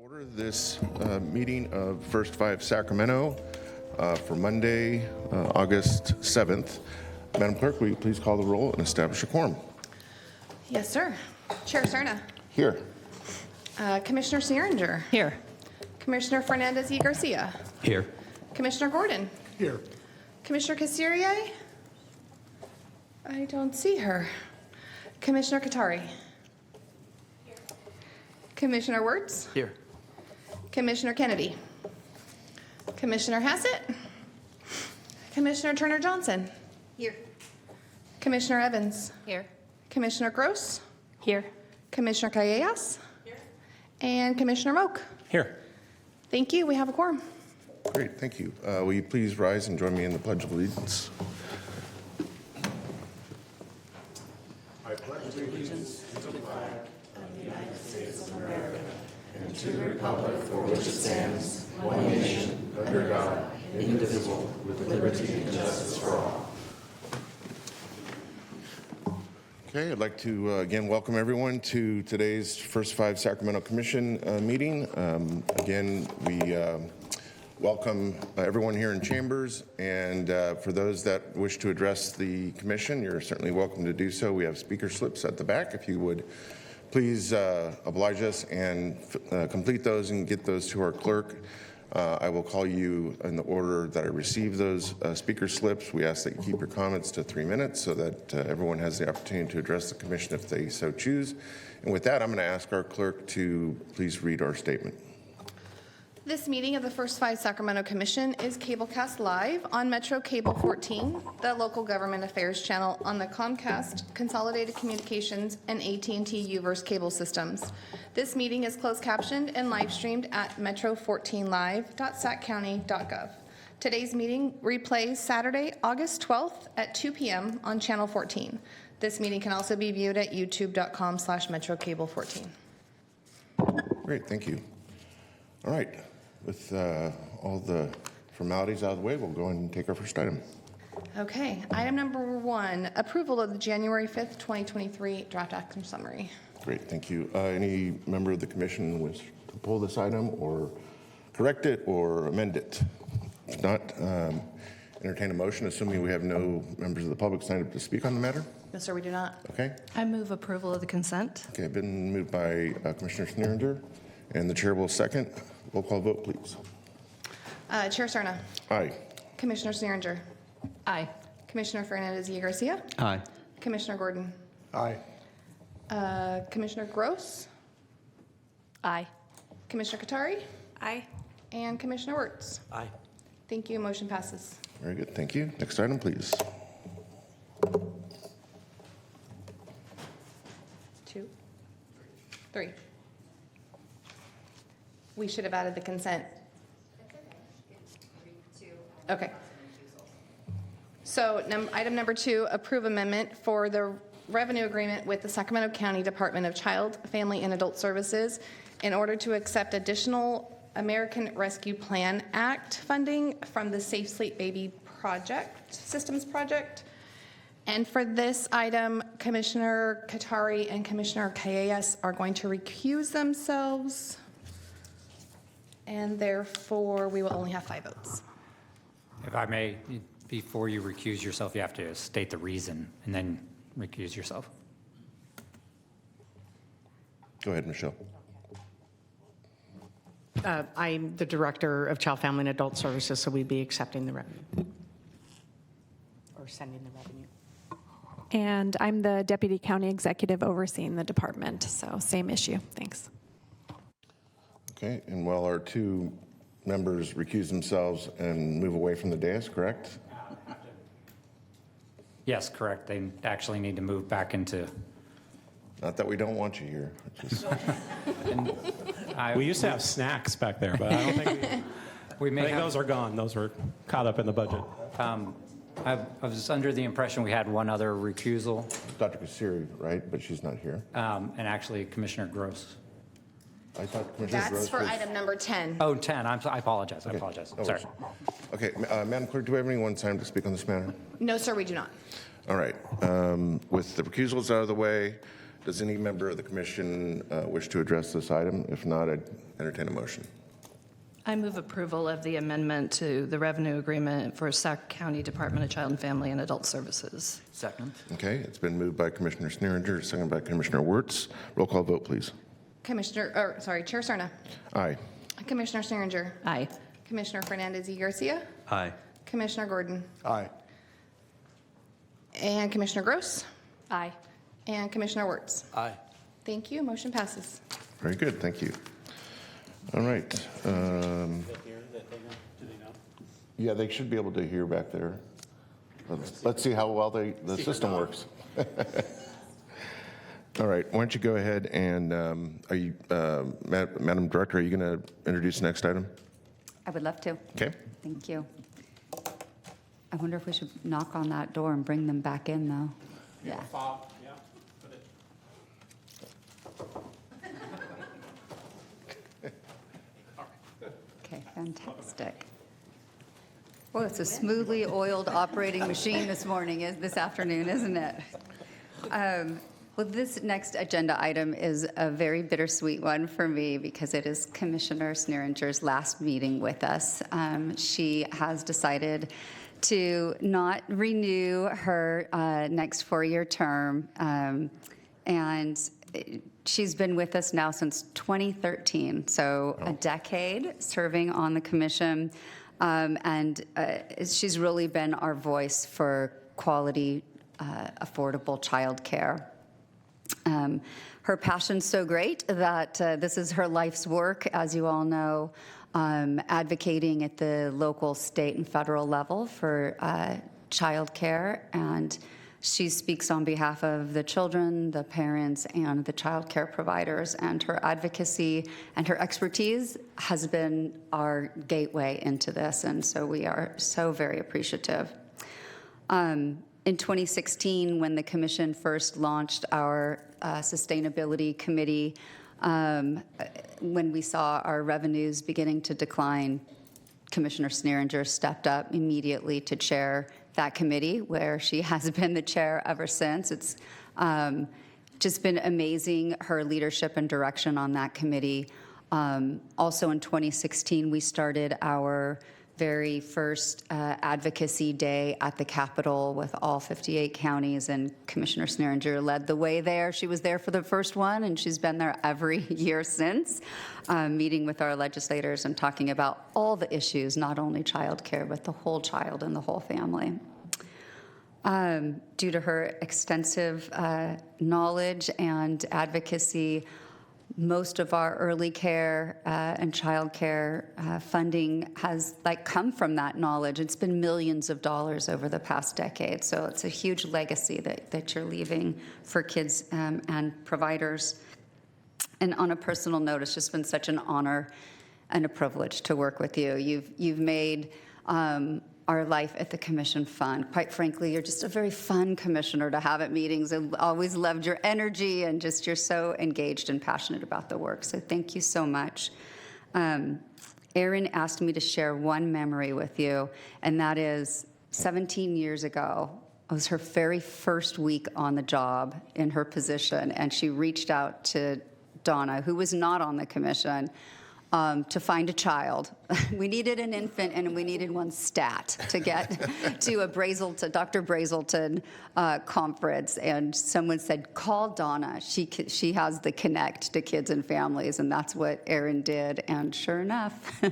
Order this meeting of First Five Sacramento for Monday, August 7th. Madam Clerk, will you please call the roll and establish a quorum? Yes, sir. Chair Cerna. Here. Commissioner Searinger. Here. Commissioner Fernandez y Garcia. Here. Commissioner Gordon. Here. Commissioner Casirier. I don't see her. Commissioner Katari. Here. Commissioner Wirtz. Here. Commissioner Kennedy. Commissioner Hassett. Commissioner Turner Johnson. Here. Commissioner Evans. Here. Commissioner Gross. Here. Commissioner Callejas. Here. And Commissioner Moak. Here. Thank you. We have a quorum. Great, thank you. Will you please rise and join me in the Pledge of Allegiance? Okay, I'd like to again welcome everyone to today's First Five Sacramento Commission meeting. Again, we welcome everyone here in chambers, and for those that wish to address the commission, you're certainly welcome to do so. We have speaker slips at the back. If you would please oblige us and complete those and get those to our clerk. I will call you in the order that I receive those speaker slips. We ask that you keep your comments to 3 minutes so that everyone has the opportunity to address the commission if they so choose. And with that, I'm going to ask our clerk to please read our statement. This meeting of the First Five Sacramento Commission is cablecast live on Metro Cable 14, the local government affairs channel on the Comcast, Consolidated Communications, and AT&T Uverse cable systems. This meeting is closed captioned and live streamed at metro14live.saccounty.gov. Today's meeting replays Saturday, August 12th at 2 p.m. on Channel 14. This meeting can also be viewed at youtube.com/metrocable14. Great, thank you. All right. With all the formalities out of the way, we'll go and take our first item. Okay, item number 1, approval of the January 5th, 2023 draft action summary. Great, thank you. Any member of the commission wish to pull this item or correct it or amend it? If not, entertain a motion, assuming we have no members of the public signed up to speak on the matter. No, sir, we do not. Okay. I move approval of the consent. Okay, been moved by Commissioner Sneeringer, and the chair will second. Roll call vote, please. Chair Cerna. Aye. Commissioner Searinger. Aye. Commissioner Fernandez y Garcia. Aye. Commissioner Gordon. Aye. Commissioner Gross. Aye. Commissioner Katari. Aye. And Commissioner Wirtz. Aye. Thank you. Motion passes. Very good, thank you. Next item, please. 2, 3. We should have added the consent. Okay. So item number 2, approve amendment for the revenue agreement with the Sacramento County Department of Child, Family, and Adult Services in order to accept additional American Rescue Plan Act funding from the Safe Sleep Baby Project, Systems Project. And for this item, Commissioner Katari and Commissioner Callejas are going to recuse themselves. And therefore, we will only have 5 votes. If I may, before you recuse yourself, you have to state the reason and then recuse yourself. Go ahead, Michelle. I'm the Director of Child, Family, and Adult Services, so we'd be accepting the revenue or sending the revenue. And I'm the Deputy County Executive overseeing the department, so same issue. Thanks. Okay, and while our 2 members recuse themselves and move away from the dais, correct? Yes, correct. They actually need to move back into. Not that we don't want you here. Just, We used to have snacks back there, but I don't think We may I think have. those are gone. Those were caught up in the budget. I was under the impression we had one other recusal, Dr. Kasiri, right? But she's not here. and actually Commissioner Gross. I thought Commissioner That's Gross for was... item number 10. Oh, 10. I apologize. I Okay, apologize. no Sorry. worries. Okay, Madam Clerk, do we have anyone signed up to speak on this matter? No, sir, we do not. All right. With the recusals out of the way Does any member of the commission wish to address this item? If not, I'd entertain a motion. I move approval of the amendment to the revenue agreement for Sac County Department of Child and Family and Adult Services. Second. Okay, it's been moved by Commissioner Sneeringer, seconded by Commissioner Wirtz. Roll call vote, please. Chair Cerna. Aye. Commissioner Sneeringer. Aye. Commissioner Fernandez y Garcia. Aye. Commissioner Gordon. Aye. And Commissioner Gross. Aye. And Commissioner Wirtz. Aye. Thank you. Motion passes. Very good, thank you. All right. Yeah, they should be able to hear back there. Let's see how well the system works. All right, why don't you go ahead and, are you, Madam Director, are you going to introduce the next item? I would love to. Okay. Thank you. I wonder if we should knock on that door and bring them back in, though. Yeah. Okay, fantastic. Well, it's a smoothly oiled operating machine this afternoon, isn't it? Well, this next agenda item is a very bittersweet one for me because it is Commissioner Sneeringer's last meeting with us. She has decided to not renew her next 4-year term, and she's been with us now since 2013, so a decade serving on the commission, and she's really been our voice for quality, affordable childcare. Her passion's so great that this is her life's work, as you all know, advocating at the local, state, and federal level for childcare. And she speaks on behalf of the children, the parents, and the childcare providers. And her advocacy and her expertise has been our gateway into this. And so we are so very appreciative. In 2016, when the commission first launched our sustainability committee, when we saw our revenues beginning to decline, Commissioner Sneeringer stepped up immediately to chair that committee, where she has been the chair ever since. It's just been amazing, her leadership and direction on that committee. Also in 2016, we started our very first advocacy day at the Capitol with all 58 counties, and Commissioner Sneeringer led the way there. She was there for the first one, and she's been there every year since, meeting with our legislators and talking about all the issues, not only child care, but the whole child and the whole family. Due to her extensive knowledge and advocacy, most of our early care and child care funding has come from that knowledge. It's been millions of dollars over the past decade, so it's a huge legacy that you're leaving for kids and providers. And on a personal note, it's just been such an honor and a privilege to work with you. You've made our life at the commission fun. Quite frankly, you're just a very fun commissioner to have at meetings. I always loved your energy and just you're so engaged and passionate about the work. So thank you so much. Erin asked me to share one memory with you, and that is 17 years ago. It was her very first week on the job in her position, and she reached out to Donna, who was not on the commission, to find a child. We needed an infant and we needed one stat to get to a Dr. Brazelton conference. And someone said, call Donna. She has the connect to kids and families. And that's what Erin did. And sure enough,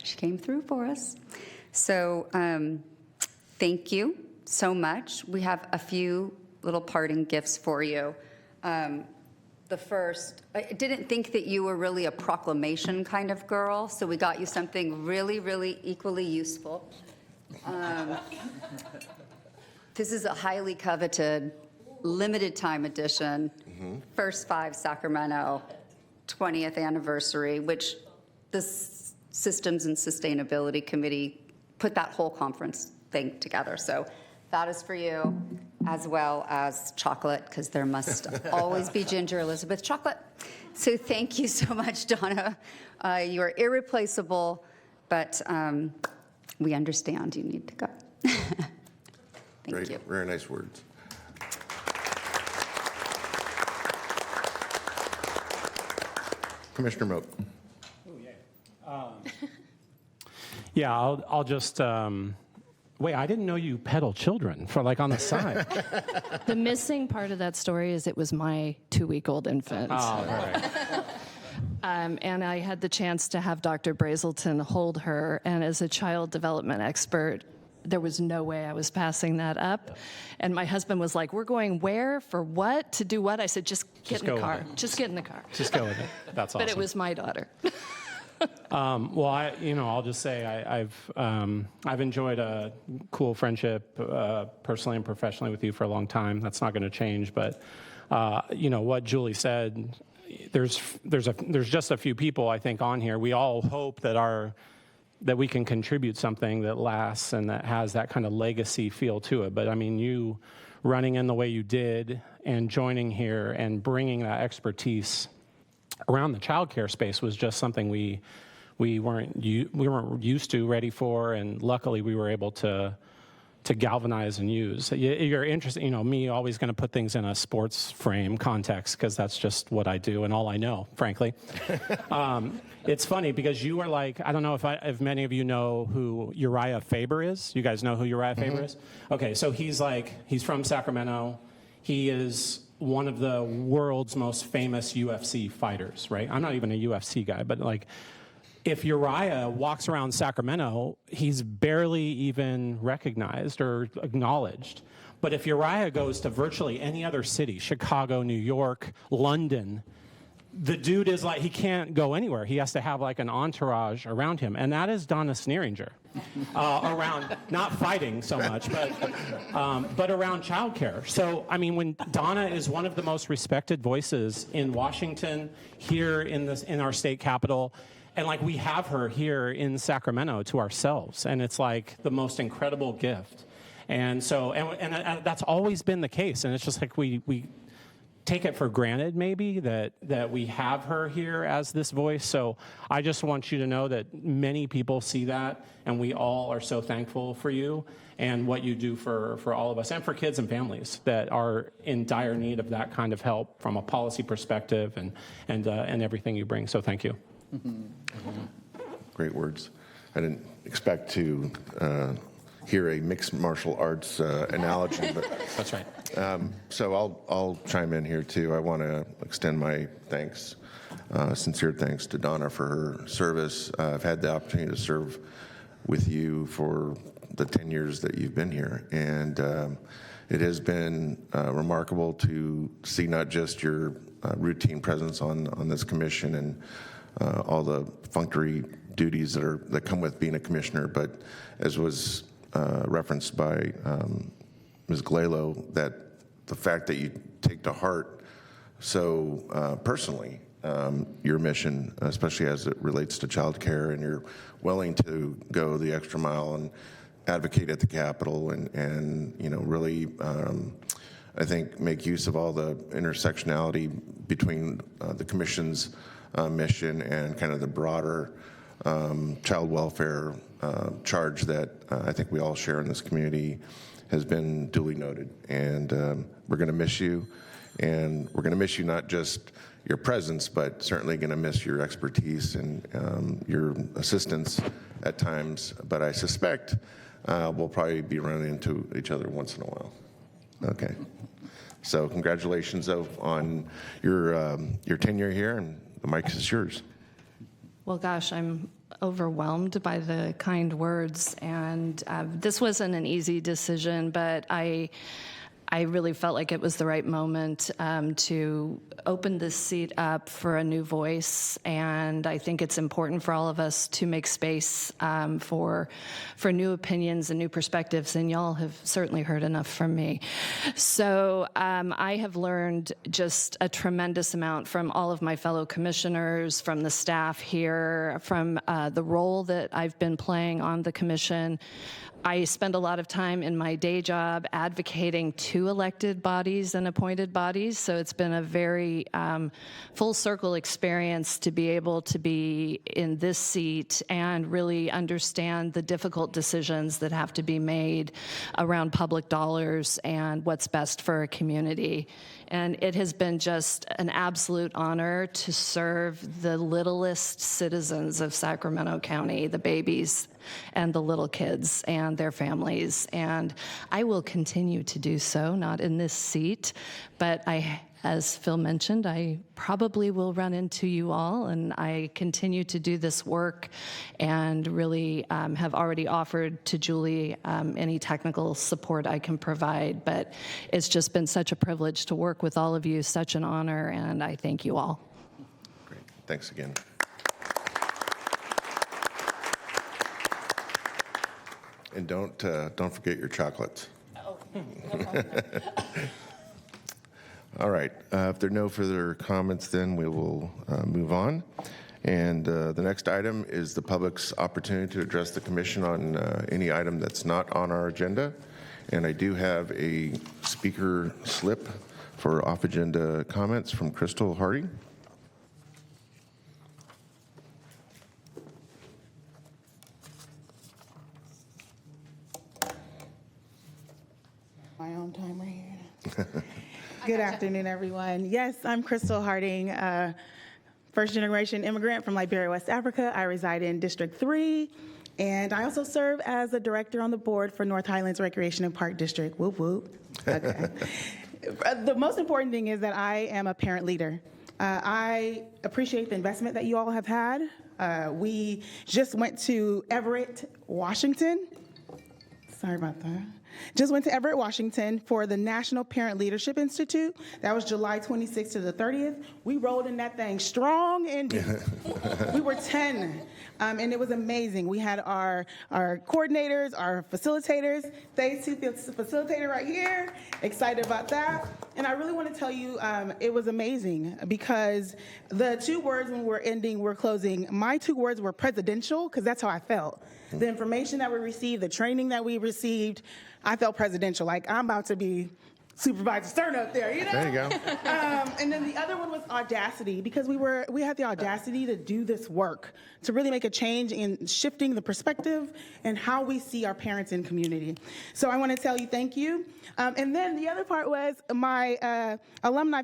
she came through for us. So thank you so much. We have a few little parting gifts for you. The first, I didn't think that you were really a proclamation kind of girl, so we got you something really, really equally useful. This is a highly coveted, limited time edition, First Five Sacramento 20th anniversary, which the Systems and Sustainability Committee put that whole conference thing together. So that is for you, as well as chocolate, because there must always be Ginger Elizabeth chocolate. So thank you so much, Donna. You are irreplaceable, but we understand you need to go. Thank you. Very nice words. Commissioner Moak. Yeah, I'll just, wait, I didn't know you peddle children for like on the side. The missing part of that story is it was my 2-week-old infant. Oh, all right. And I had the chance to have Dr. Brazelton hold her, and as a child development expert, there was no way I was passing that up. And my husband was like, we're going where, for what, to do what? I said, just get in go the with car. it. Just get in the car. Just go with it. That's awesome. But it was my daughter. Well, I'll just say I've enjoyed a cool friendship personally and professionally with you for a long time. That's not going to change. But what Julie said, there's just a few people I think on here. We all hope that we can contribute something that lasts and that has that kind of legacy feel to it. But I mean, you running in the way you did and joining here and bringing that expertise around the childcare space was just something we weren't used to, ready for, and luckily we were able to galvanize and use. You're interested, me always going to put things in a sports frame context because that's just what I do and all I know, frankly. It's funny because you are like, I don't know if many of you know who Uriah Faber is. You guys know who Uriah Faber is? Okay, so he's from Sacramento. He is one of the world's most famous UFC fighters, right? I'm not even a UFC guy, but if Uriah walks around Sacramento, he's barely even recognized or acknowledged. But if Uriah goes to virtually any other city, Chicago, New York, London, the dude is he can't go anywhere. He has to have an entourage around him. And that is Donna Sneeringer. Around, not fighting so much, but around childcare. So, I mean, when Donna is one of the most respected voices in Washington, here in our state capital, and we have her here in Sacramento to ourselves, and it's the most incredible gift. And so, and that's always been the case, and it's just we take it for granted maybe that we have her here as this voice. So I just want you to know that many people see that, and we all are so thankful for you and what you do for all of us and for kids and families that are in dire need of that kind of help from a policy perspective and everything you bring. So thank you. Great words. I didn't expect to hear a mixed martial arts analogy, but That's right. so I'll chime in here too. I want to extend my thanks, sincere thanks to Donna for her service. I've had the opportunity to serve with you for the 10 years that you've been here, and it has been remarkable to see not just your routine presence on this commission and all the functory duties that come with being a commissioner, but as was referenced by Ms. Glalo, that the fact that you take to heart so personally your mission, especially as it relates to child care, and you're willing to go the extra mile and advocate at the Capitol and really I think make use of all the intersectionality between the Commission's mission and kind of the broader child welfare charge that I think we all share in this community has been duly noted. And we're going to miss you. And we're going to miss you not just your presence, but certainly going to miss your expertise and your assistance at times. But I suspect we'll probably be running into each other once in a while. Okay. So congratulations on your tenure here, and the mic is yours. Well, gosh, I'm overwhelmed by the kind words, and this wasn't an easy decision, but I really felt like it was the right moment to open this seat up for a new voice, and I think it's important for all of us to make space for new opinions and new perspectives, and y'all have certainly heard enough from me. So I have learned just a tremendous amount from all of my fellow commissioners, from the staff here, from the role that I've been playing on the commission. I spend a lot of time in my day job advocating to elected bodies and appointed bodies, so it's been a very full circle experience to be able to be in this seat and really understand the difficult decisions that have to be made around public dollars and what's best for a community. And it has been just an absolute honor to serve the littlest citizens of Sacramento County, the babies and the little kids and their families. And I will continue to do so, not in this seat, but as Phil mentioned, I probably will run into you all, and I continue to do this work and really have already offered to Julie any technical support I can provide. But it's just been such a privilege to work with all of you, such an honor, and I thank you all. Great. Thanks again. And don't forget your chocolates. Oh, All right. If there are no further comments, then we will move on. And the next item is the public's opportunity to address the commission on any item that's not on our agenda. And I do have a speaker slip for off-agenda comments from Crystal Hardy. My own time right here. Good afternoon, everyone. Yes, I'm Crystal Harding, first-generation immigrant from Liberia, West Africa. I reside in District 3, and I also serve as a director on the board for North Highlands Recreation and Park District. Whoop, whoop. Okay. The most important thing is that I am a parent leader. I appreciate the investment that you all have had. We just went to Everett, Washington. Sorry about that. Just went to Everett, Washington for the National Parent Leadership Institute. That was July 26th to the 30th. We rolled in that thing strong and deep. We were 10, and it was amazing. We had our coordinators, our facilitators. Thanks to the facilitator right here. Excited about that. And I really want to tell you, it was amazing because the 2 words when we're closing, my 2 words were presidential, because that's how I felt. The information that we received, the training that we received, I felt presidential, like I'm about to be Supervisor Stern up there, you know? There you go. And then the other one was audacity, because we had the audacity to do this work, to really make a change in shifting the perspective and how we see our parents in community. So I want to tell you thank you. And then the other part was my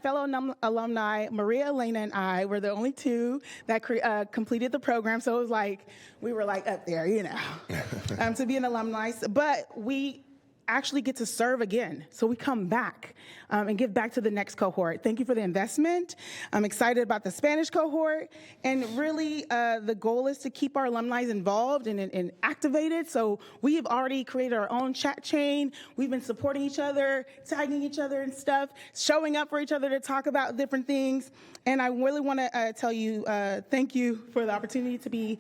fellow alumni, Maria Elena and I were the only 2 that completed the program. So it was like, we were like up there, you know, to be an alumni. But we actually get to serve again. So we come back and give back to the next cohort. Thank you for the investment. I'm excited about the Spanish cohort. And really, the goal is to keep our alumni involved and activated. So we have already created our own chat chain. We've been supporting each other, tagging each other and stuff, showing up for each other to talk about different things. And I really want to tell you, thank you for the opportunity to be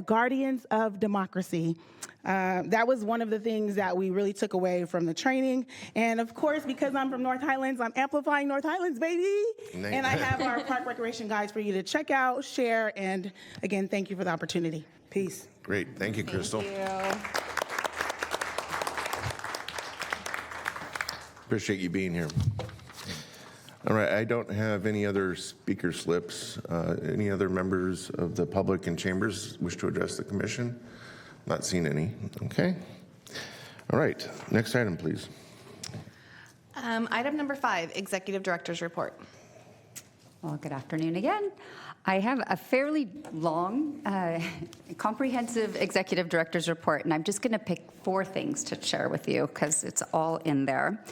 #Guardians of Democracy. That was one of the things that we really took away from the training. And of course, because I'm from North Highlands, I'm amplifying North Highlands, baby. Nice. And I have our park recreation guides for you to check out, share, and again, thank you for the opportunity. Peace. Great. Thank you, Crystal. Thank you. Appreciate you being here. All right, I don't have any other speaker slips. Any other members of the public and chambers wish to address the commission? Not seen any. Okay. All right, next item, please. Item number 5, Executive Director's Report. Well, good afternoon again. I have a fairly long, comprehensive executive director's report, and I'm just going to pick 4 things to share with you because it's all in there.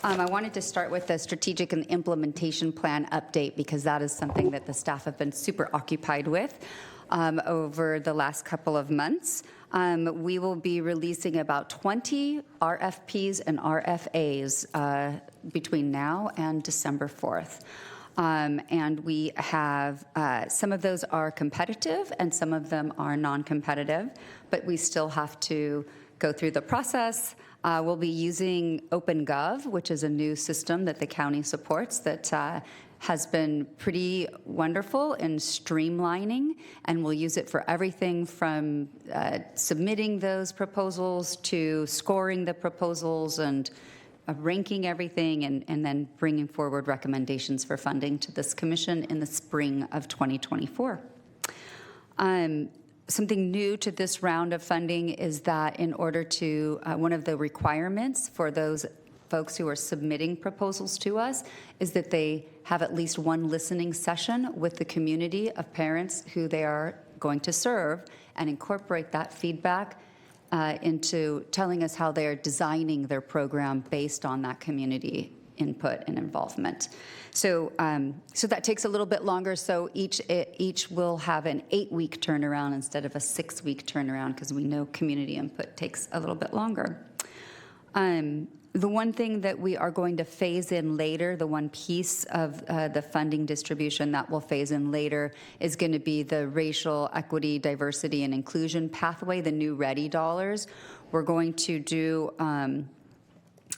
I wanted to start with the strategic and implementation plan update because that is something that the staff have been super occupied with over the last couple of months. We will be releasing about 20 RFPs and RFAs between now and December 4th. And we have, some of those are competitive and some of them are non-competitive, but we still have to go through the process. We'll be using OpenGov, which is a new system that the county supports that has been pretty wonderful in streamlining, and we'll use it for everything from submitting those proposals to scoring the proposals and ranking everything, and then bringing forward recommendations for funding to this commission in the spring of 2024. Something new to this round of funding is that in order to, one of the requirements for those folks who are submitting proposals to us is that they have at least one listening session with the community of parents who they are going to serve and incorporate that feedback into telling us how they are designing their program based on that community input and involvement. So, so that takes a little bit longer. So each will have an 8-week turnaround instead of a 6-week turnaround, because we know community input takes a little bit longer. The one thing that we are going to phase in later, the one piece of the funding distribution that will phase in later, is going to be the racial equity, diversity, and inclusion pathway, the new READY dollars. We're going to do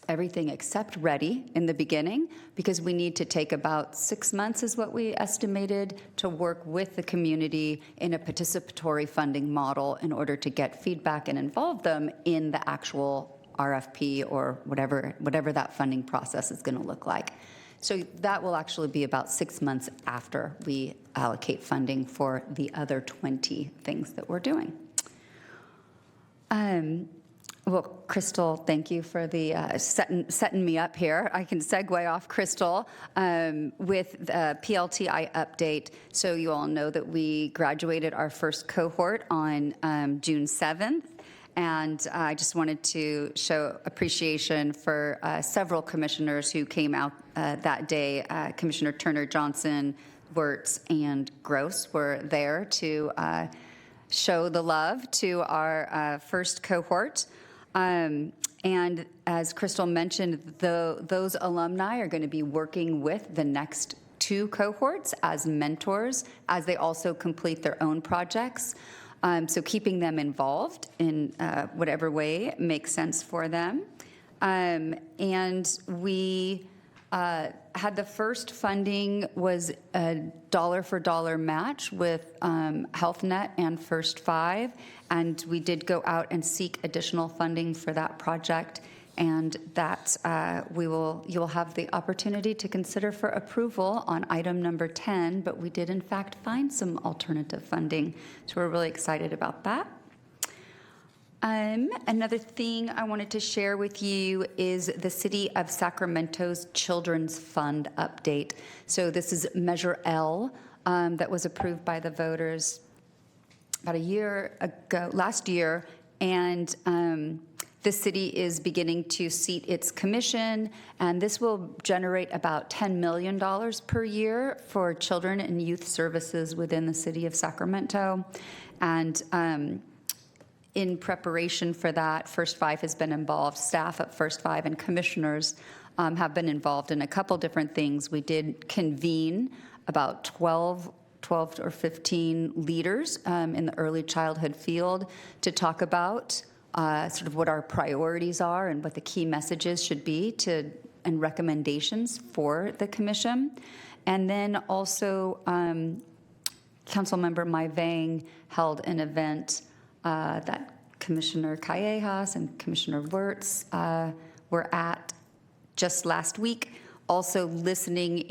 everything except READY in the beginning, because we need to take about 6 months, is what we estimated, to work with the community in a participatory funding model in order to get feedback and involve them in the actual RFP or whatever that funding process is going to look like. So that will actually be about 6 months after we allocate funding for the other 20 things that we're doing. Well, Crystal, thank you for the setting me up here. I can segue off Crystal with the PLTI update. So you all know that we graduated our first cohort on June 7th. And I just wanted to show appreciation for several commissioners who came out that day. Commissioner Turner, Johnson, Wirtz, and Gross were there to show the love to our first cohort. And as Crystal mentioned, those alumni are going to be working with the next 2 cohorts as mentors as they also complete their own projects. So keeping them involved in whatever way makes sense for them. And we had the first funding was a dollar-for-dollar match with HealthNet and First 5, and we did go out and seek additional funding for that project, and that you'll have the opportunity to consider for approval on item number 10, but we did in fact find some alternative funding, so we're really excited about that. Another thing I wanted to share with you is the City of Sacramento's Children's Fund update. So this is Measure L that was approved by the voters about a year ago, last year, and the city is beginning to seat its commission, and this will generate about $10 million per year for children and youth services within the City of Sacramento. And in preparation for that, First 5 has been involved. Staff at First 5 and commissioners have been involved in a couple different things. We did convene about 12 or 15 leaders in the early childhood field to talk about sort of what our priorities are and what the key messages should be and recommendations for the commission. And then also Councilmember Mai Vang held an event that Commissioner Callejas and Commissioner Wirtz were at just last week, also listening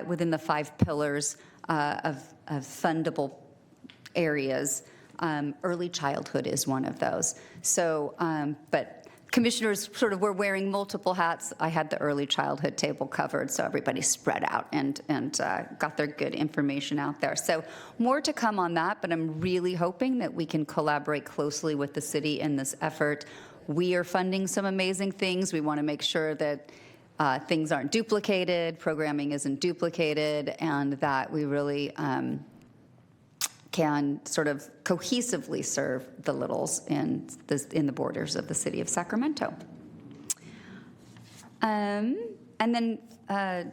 within the 5 pillars of fundable areas. Early childhood is one of those. So, but commissioners sort of were wearing multiple hats. I had the early childhood table covered, so everybody spread out and got their good information out there. So more to come on that, but I'm really hoping that we can collaborate closely with the city in this effort. We are funding some amazing things. We want to make sure that things aren't duplicated, programming isn't duplicated, and that we really can sort of cohesively serve the littles in the borders of the City of Sacramento. And then, I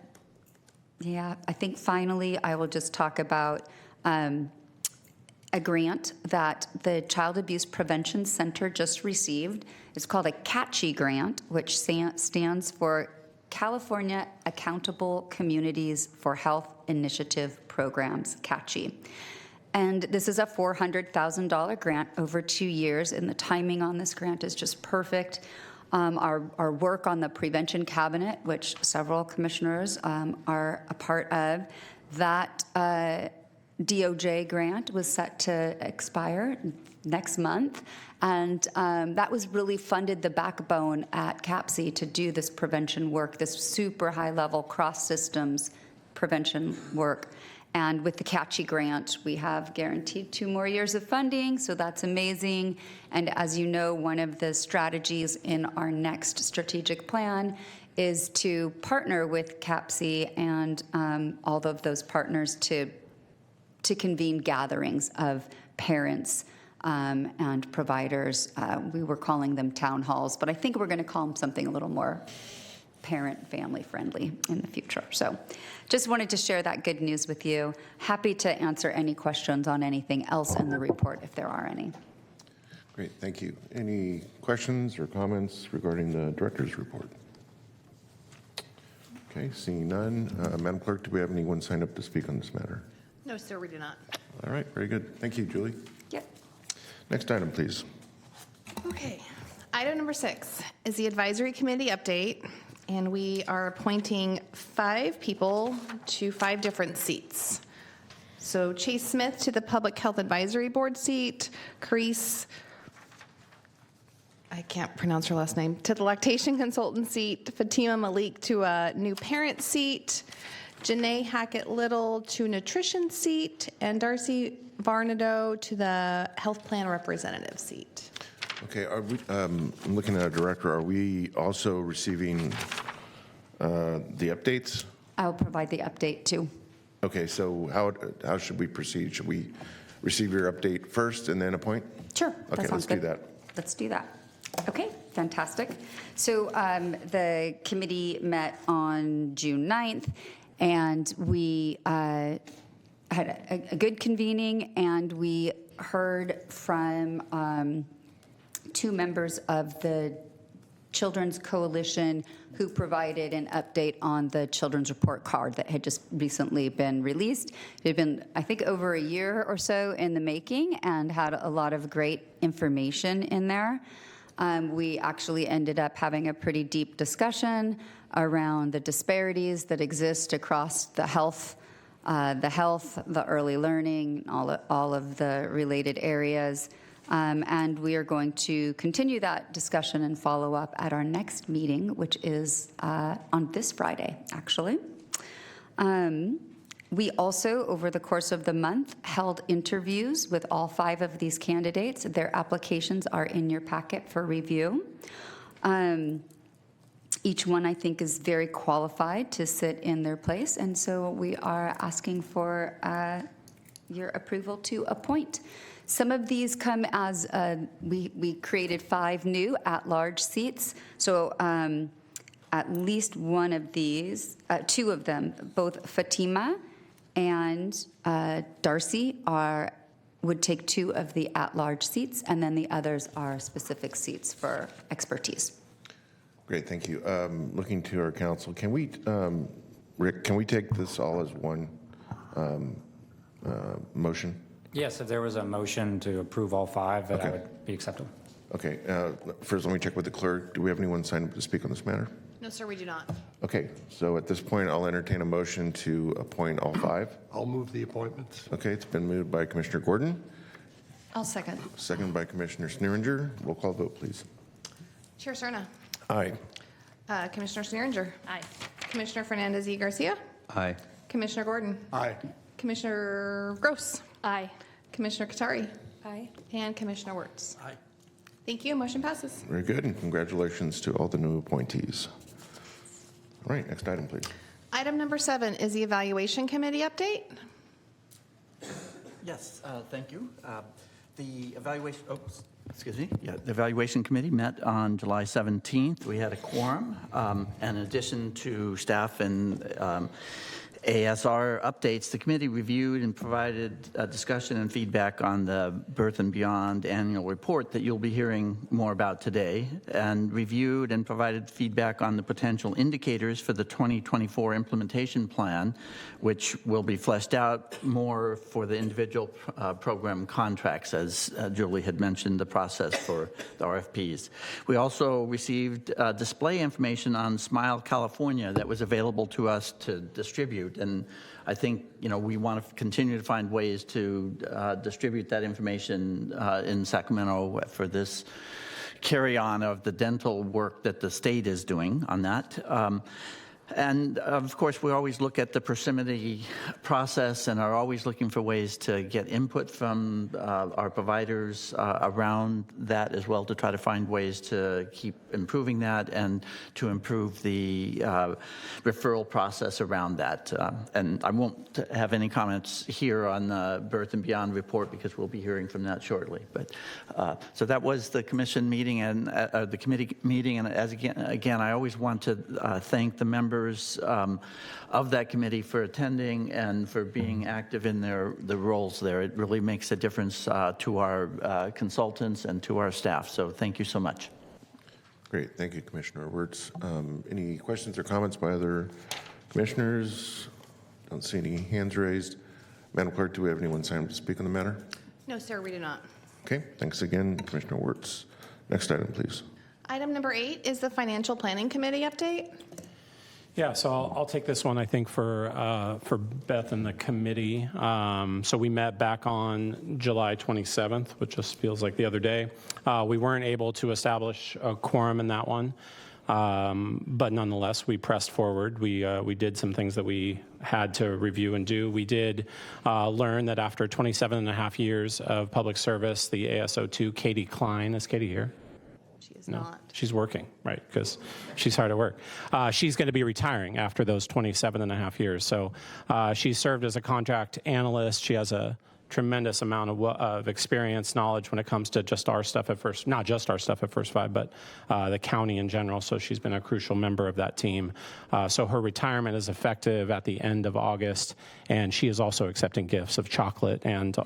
think finally I will just talk about a grant that the Child Abuse Prevention Center just received. It's called a CATCHY grant, which stands for California Accountable Communities for Health Initiative Programs, CACHI. And this is a $400,000 grant over 2 years, and the timing on this grant is just perfect. Our work on the prevention cabinet, which several commissioners are a part of, that DOJ grant was set to expire next month, and that was really funded the backbone at CAPC to do this prevention work, this super high-level cross-systems prevention work. And with the CACHI grant, we have guaranteed 2 more years of funding, so that's amazing. And as you know, one of the strategies in our next strategic plan is to partner with CAPC and all of those partners to convene gatherings of parents and providers. We were calling them town halls, but I think we're going to call them something a little more parent, family friendly in the future. So just wanted to share that good news with you. Happy to answer any questions on anything else in the report if there are any. Great, thank you. Any questions or comments regarding the director's report? Okay, seeing none. Madam Clerk, do we have anyone signed up to speak on this matter? No, sir, we do not. All right, very good. Thank you, Julie. Yep. Next item, please. Okay. Item number 6 is the advisory committee update, and we are appointing 5 people to 5 different seats. So Chase Smith to the Public Health Advisory Board seat, Carice, I can't pronounce her last name, to the Lactation Consultant seat, Fatima Malik to a new parent seat, Janae Hackett-Little to nutrition seat, and Darcy Varnado to the health plan representative seat. Okay, are we, I'm looking at our director. Are we also receiving the updates? I'll provide the update too. Okay, so how should we proceed? Should we receive your update first and then appoint? Sure. Okay, that sounds let's do good. that. Let's do that. Okay, fantastic. So the committee met on June 9th, and we had a good convening, and we heard from 2 members of the Children's Coalition who provided an update on the Children's Report Card that had just recently been released. It had been, I think, over a year or so in the making and had a lot of great information in there. We actually ended up having a pretty deep discussion around the disparities that exist across the health, the early learning, all of the related areas. And we are going to continue that discussion and follow up at our next meeting, which is on this Friday, actually. We also, over the course of the month, held interviews with all 5 of these candidates. Their applications are in your packet for review. Each one, I think, is very qualified to sit in their place, and so we are asking for your approval to appoint. Some of these come as we created 5 new at-large seats. So at least one of these, 2 of them, both Fatima and Darcy would take 2 of the at-large seats, and then the others are specific seats for expertise. Great, thank you. Looking to our council, can we, Rick, can we take this all as one motion? Yes, if there was a motion to approve all 5, that Okay. would be acceptable. Okay, first let me check with the clerk. Do we have anyone signed up to speak on this matter? No, sir, we do not. Okay, so at this point, I'll entertain a motion to appoint all 5. I'll move the appointments. Okay, it's been moved by Commissioner Gordon, I'll second. second by Commissioner Sneeringer. Roll call vote, please. Chair Cerna. Aye. Commissioner Sneeringer. Aye. Commissioner Fernandez y Garcia. Aye. Commissioner Gordon. Aye. Commissioner Gross. Aye. Commissioner Katari. Aye. And Commissioner Wirtz. Aye. Thank you. Motion passes. Very good, and congratulations to all the new appointees. All right, next item, please. Item number 7 is the evaluation committee update. Yes, thank you. The evaluation, the evaluation committee met on July 17th. We had a quorum, and in addition to staff and ASR updates, the committee reviewed and provided discussion and feedback on the Birth and Beyond annual report that you'll be hearing more about today, and reviewed and provided feedback on the potential indicators for the 2024 implementation plan, which will be fleshed out more for the individual program contracts, as Julie had mentioned, the process for the RFPs. We also received display information on Smile California that was available to us to distribute. And I think, we want to continue to find ways to distribute that information in Sacramento for this carry-on of the dental work that the state is doing on that. And of course, we always look at the Persimmon process and are always looking for ways to get input from our providers around that as well, to try to find ways to keep improving that and to improve the referral process around that. And I won't have any comments here on the Birth and Beyond report because we'll be hearing from that shortly. But so that was the commission meeting and the committee meeting. And as again, I always want to thank the members of that committee for attending and for being active in the roles there. It really makes a difference to our consultants and to our staff. So thank you so much. Great. Thank you, Commissioner Wirtz. Any questions or comments by other commissioners? Don't see any hands raised. Madam Clerk, do we have anyone signed up to speak on the matter? No, sir, we do not. Okay. Thanks again, Commissioner Wirtz. Next item, please. Item number 8 is the Financial Planning Committee update. Yeah, so I'll take this one, I think, for Beth and the committee. So we met back on July 27th, which just feels like the other day. We weren't able to establish a quorum in that one, but nonetheless, we pressed forward. We did some things that we had to review and do. We did learn that after 27 and a half years of public service, the ASO2, Katie Klein, is Katie here? No, not. she's working, right, because she's hard at work. She's going to be retiring after those 27 and a half years. So she served as a contract analyst. She has a tremendous amount of experience, knowledge when it comes to just our stuff at First, not just our stuff at First Five, but the county in general. So she's been a crucial member of that team. So her retirement is effective at the end of August, and she is also accepting gifts of chocolate and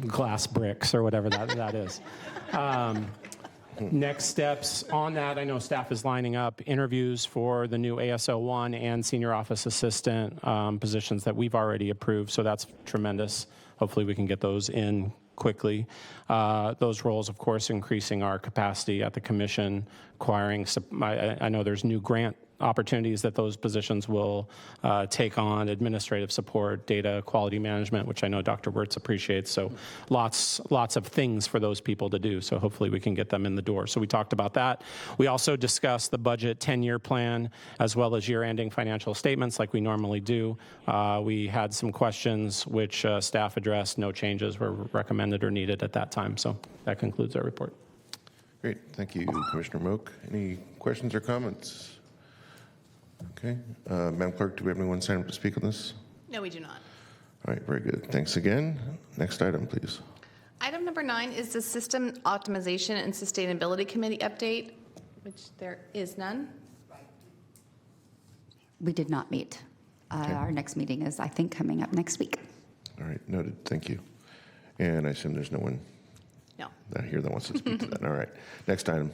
glass bricks or whatever that is. Next steps on that, I know staff is lining up interviews for the new ASO1 and senior office assistant positions that we've already approved, so that's tremendous. Hopefully we can get those in quickly. Those roles, of course, increasing our capacity at the commission, acquiring, I know there's new grant opportunities that those positions will take on, administrative support, data quality management, which I know Dr. Wirtz appreciates. So lots of things for those people to do. So hopefully we can get them in the door. So we talked about that. We also discussed the budget 10-year plan as well as year-ending financial statements like we normally do. We had some questions which staff addressed. No changes were recommended or needed at that time. So that concludes our report. Great. Thank you, Commissioner Moak. Any questions or comments? Okay. Madam Clerk, do we have anyone signed up to speak on this? No, we do not. All right, very good. Thanks again. Next item, please. Item number 9 is the System Optimization and Sustainability Committee update, which there is none. We did not meet. Our next meeting is, I think, coming up next week. All right, noted. Thank you. And I assume there's no one No. here that wants to speak to that. All right. Next item.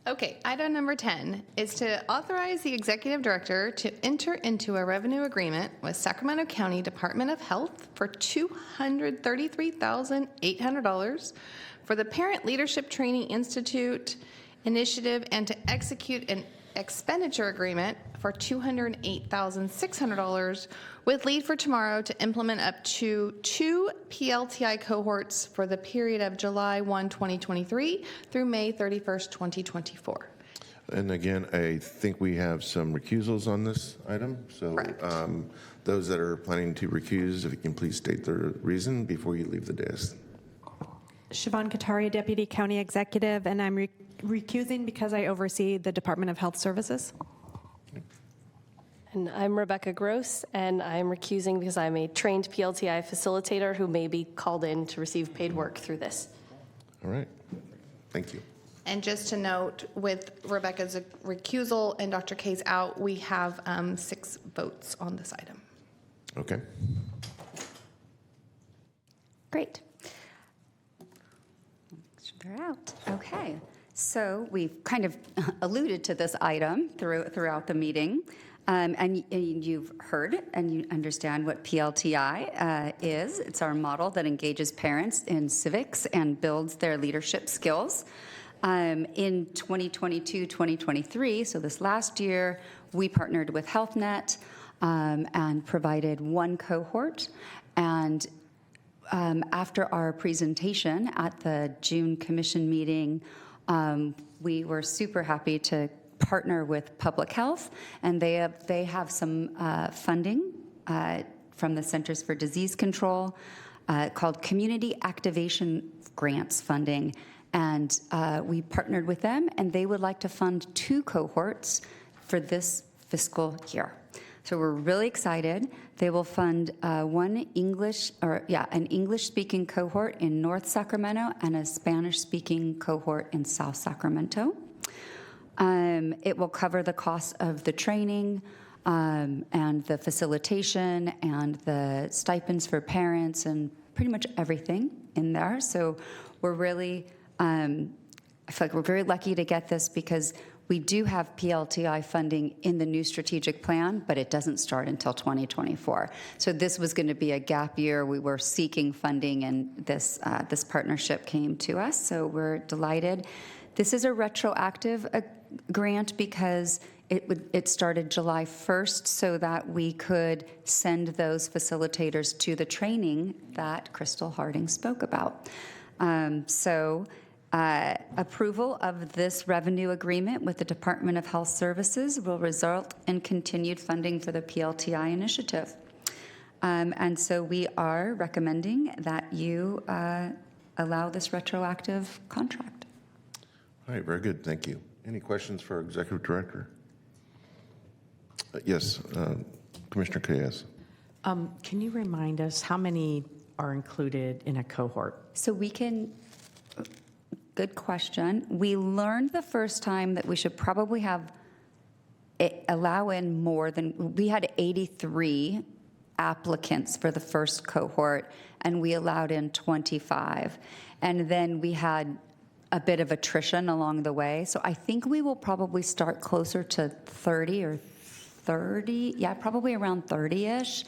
Okay, item number 10 is to authorize the executive director to enter into a revenue agreement with Sacramento County Department of Health for $233,800 for the Parent Leadership Training Institute initiative and to execute an expenditure agreement for $208,600 with Lead for Tomorrow to implement up to 2 PLTI cohorts for the period of July 1, 2023 through May 31st, 2024. And again, I think we have some recusals on this item. So those that are planning to recuse, if you can please state the reason before you leave the dais. Siobhan Kataria, Deputy County Executive, and I'm recusing because I oversee the Department of Health Services. And I'm Rebecca Gross, and I'm recusing because I'm a trained PLTI facilitator who may be called in to receive paid work through this. All right. Thank you. And just to note, with Rebecca's recusal and Dr. Kay's out, we have 6 votes on this item. Okay. Great. Make sure they're out. Okay. So we've kind of alluded to this item throughout the meeting. And you've heard and you understand what PLTI is. It's our model that engages parents in civics and builds their leadership skills. In 2022-2023, so this last year, we partnered with HealthNet and provided 1 cohort. And after our presentation at the June Commission meeting, we were super happy to partner with Public Health, and they have some funding from the Centers for Disease Control called Community Activation Grants funding. And we partnered with them, and they would like to fund 2 cohorts for this fiscal year. So we're really excited. They will fund an English-speaking cohort in North Sacramento and a Spanish-speaking cohort in South Sacramento. It will cover the cost of the training and the facilitation and the stipends for parents and pretty much everything in there. So we're really, I feel like we're very lucky to get this because we do have PLTI funding in the new strategic plan, but it doesn't start until 2024. So this was going to be a gap year. We were seeking funding, and this partnership came to us, so we're delighted. This is a retroactive grant because it started July 1st so that we could send those facilitators to the training that Crystal Harding spoke about. Approval of this revenue agreement with the Department of Health Services will result in continued funding for the PLTI initiative. And so we are recommending that you allow this retroactive contract. All right, very good. Thank you. Any questions for our Executive Director? Yes, Commissioner Kayes. Can you remind us how many are included in a cohort? So we can, good question. We learned the first time that we should probably allow in more than, we had 83 applicants for the first cohort, and we allowed in 25. And then we had a bit of attrition along the way. So I think we will probably start closer to 30 or 30, yeah, probably around 30-ish,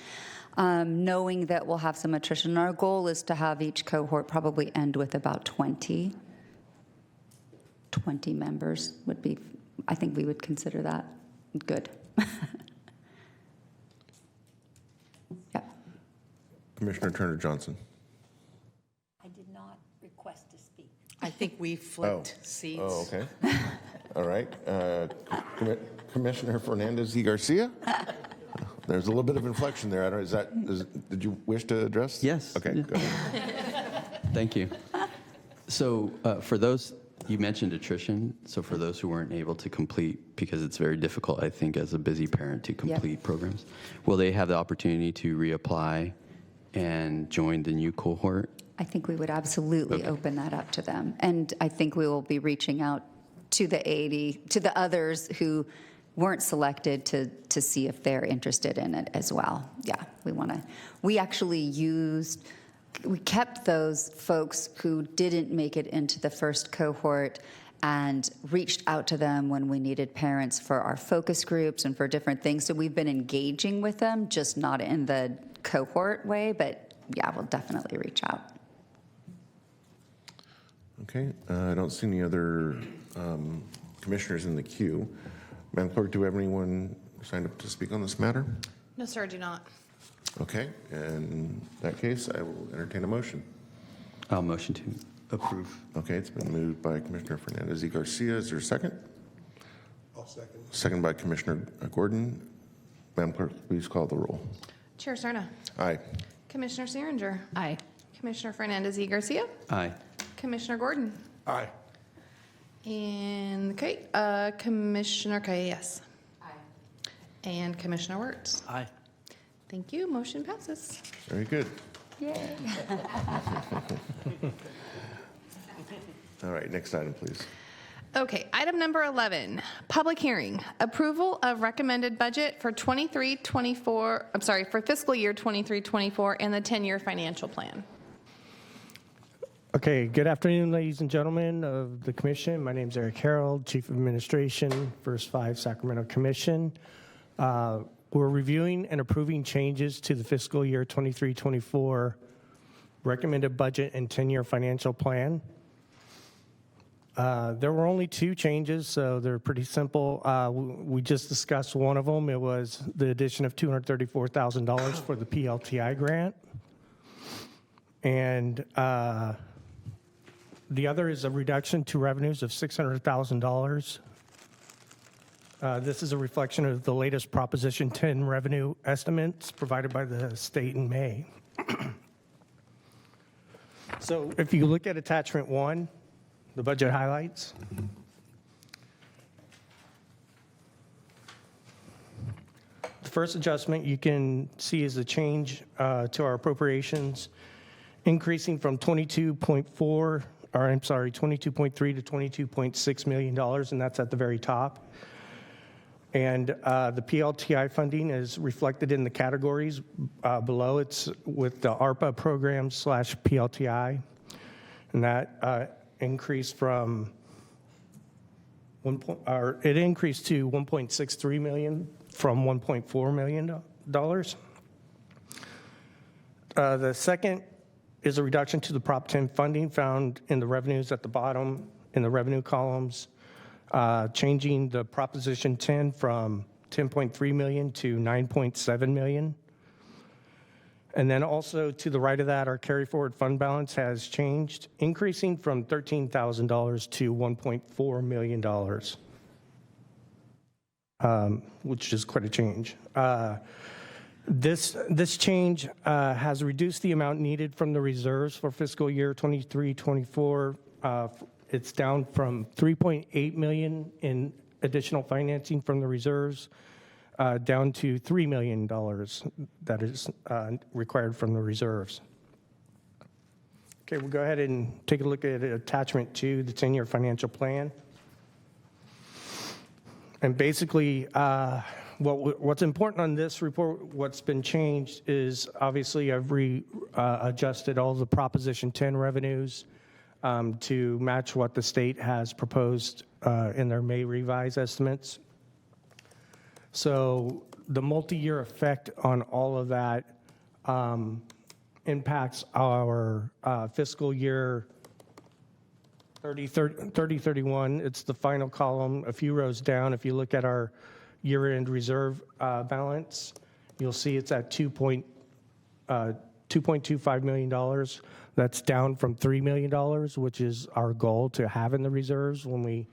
knowing that we'll have some attrition. Our goal is to have each cohort probably end with about 20 members would be, I think we would consider that good. Yeah. Commissioner Turner Johnson. I did not request to speak. I think we flipped seats. Oh, okay. All right. Commissioner Fernandez y Garcia? There's a little bit of inflection there. I don't, did you wish to address? Yes. Okay, go ahead. Thank you. So for those, you mentioned attrition. So for those who weren't able to complete, because it's very difficult, I think, as a busy parent to complete programs, will they have the opportunity to reapply and join the new cohort? I think we would absolutely open that up to them. And I think we will be reaching out to the others who weren't selected to see if they're interested in it as well. Yeah, we actually we kept those folks who didn't make it into the first cohort and reached out to them when we needed parents for our focus groups and for different things. So we've been engaging with them, just not in the cohort way, but yeah, we'll definitely reach out. Okay, I don't see any other commissioners in the queue. Madam Clerk, do we have anyone signed up to speak on this matter? No, sir, I do not. Okay, in that case, I will entertain a motion. I'll motion to approve. Okay, it's been moved by Commissioner Fernandez y Garcia. Is there a second? I'll second. Second by Commissioner Gordon. Madam Clerk, please call the roll. Chair Serna. Aye. Commissioner Searinger. Aye. Commissioner Fernandez y Garcia. Aye. Commissioner Gordon. Aye. And Commissioner Kayes. Aye. And Commissioner Wirtz. Aye. Thank you. Motion passes. Very good. Yay. All right, next item, please. Okay, item number 11, public hearing. Approval of recommended budget for for fiscal year 23-24 and the 10-year financial plan. Okay, good afternoon, ladies and gentlemen of the commission. My name is Eric Harold, Chief of Administration, First 5 Sacramento Commission. We're reviewing and approving changes to the fiscal year 23-24 recommended budget and 10-year financial plan. There were only 2 changes, so they're pretty simple. We just discussed one of them. It was the addition of $234,000 for the PLTI grant. And the other is a reduction to revenues of $600,000. This is a reflection of the latest Proposition 10 revenue estimates provided by the state in May. So if you look at attachment 1, the budget highlights. The first adjustment you can see is the change to our appropriations, increasing from 22.3 to $22.6 million, and that's at the very top. And the PLTI funding is reflected in the categories below. It's with the ARPA program / PLTI, and that increased from it increased to $1.63 million from $1.4 million. The second is a reduction to the Prop 10 funding found in the revenues at the bottom in the revenue columns, changing the Proposition 10 from $10.3 million to $9.7 million. And then also to the right of that, our carry forward fund balance has changed, increasing from $13,000 to $1.4 million, which is quite a change. This change has reduced the amount needed from the reserves for fiscal year 23-24. It's down from $3.8 million in additional financing from the reserves down to $3 million that is required from the reserves. Okay, we'll go ahead and take a look at attachment 2, the 10-year financial plan. And basically, what's important on this report, what's been changed is obviously I've adjusted all the Proposition 10 revenues to match what the state has proposed in their May revise estimates. So the multi-year effect on all of that impacts our fiscal year 30-31. It's the final column, a few rows down. If you look at our year-end reserve balance, you'll see it's at $2.25 million. That's down from $3 million, which is our goal to have in the reserves when we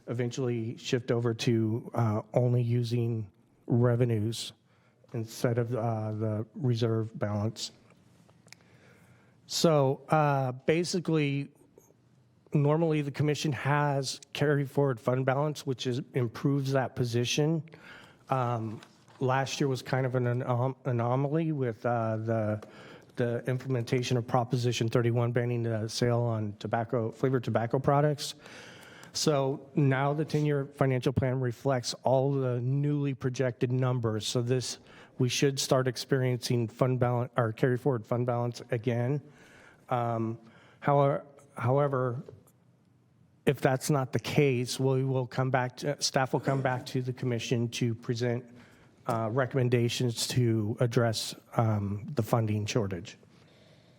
eventually shift over to only using revenues instead of the reserve balance. So basically, normally the commission has carry forward fund balance, which improves that position. Last year was kind of an anomaly with the implementation of Proposition 31 banning the sale on flavored tobacco products. So now the 10-year financial plan reflects all the newly projected numbers. So we should start experiencing fund balance or carry forward fund balance again. However, if that's not the case, staff will come back to the commission to present recommendations to address the funding shortage.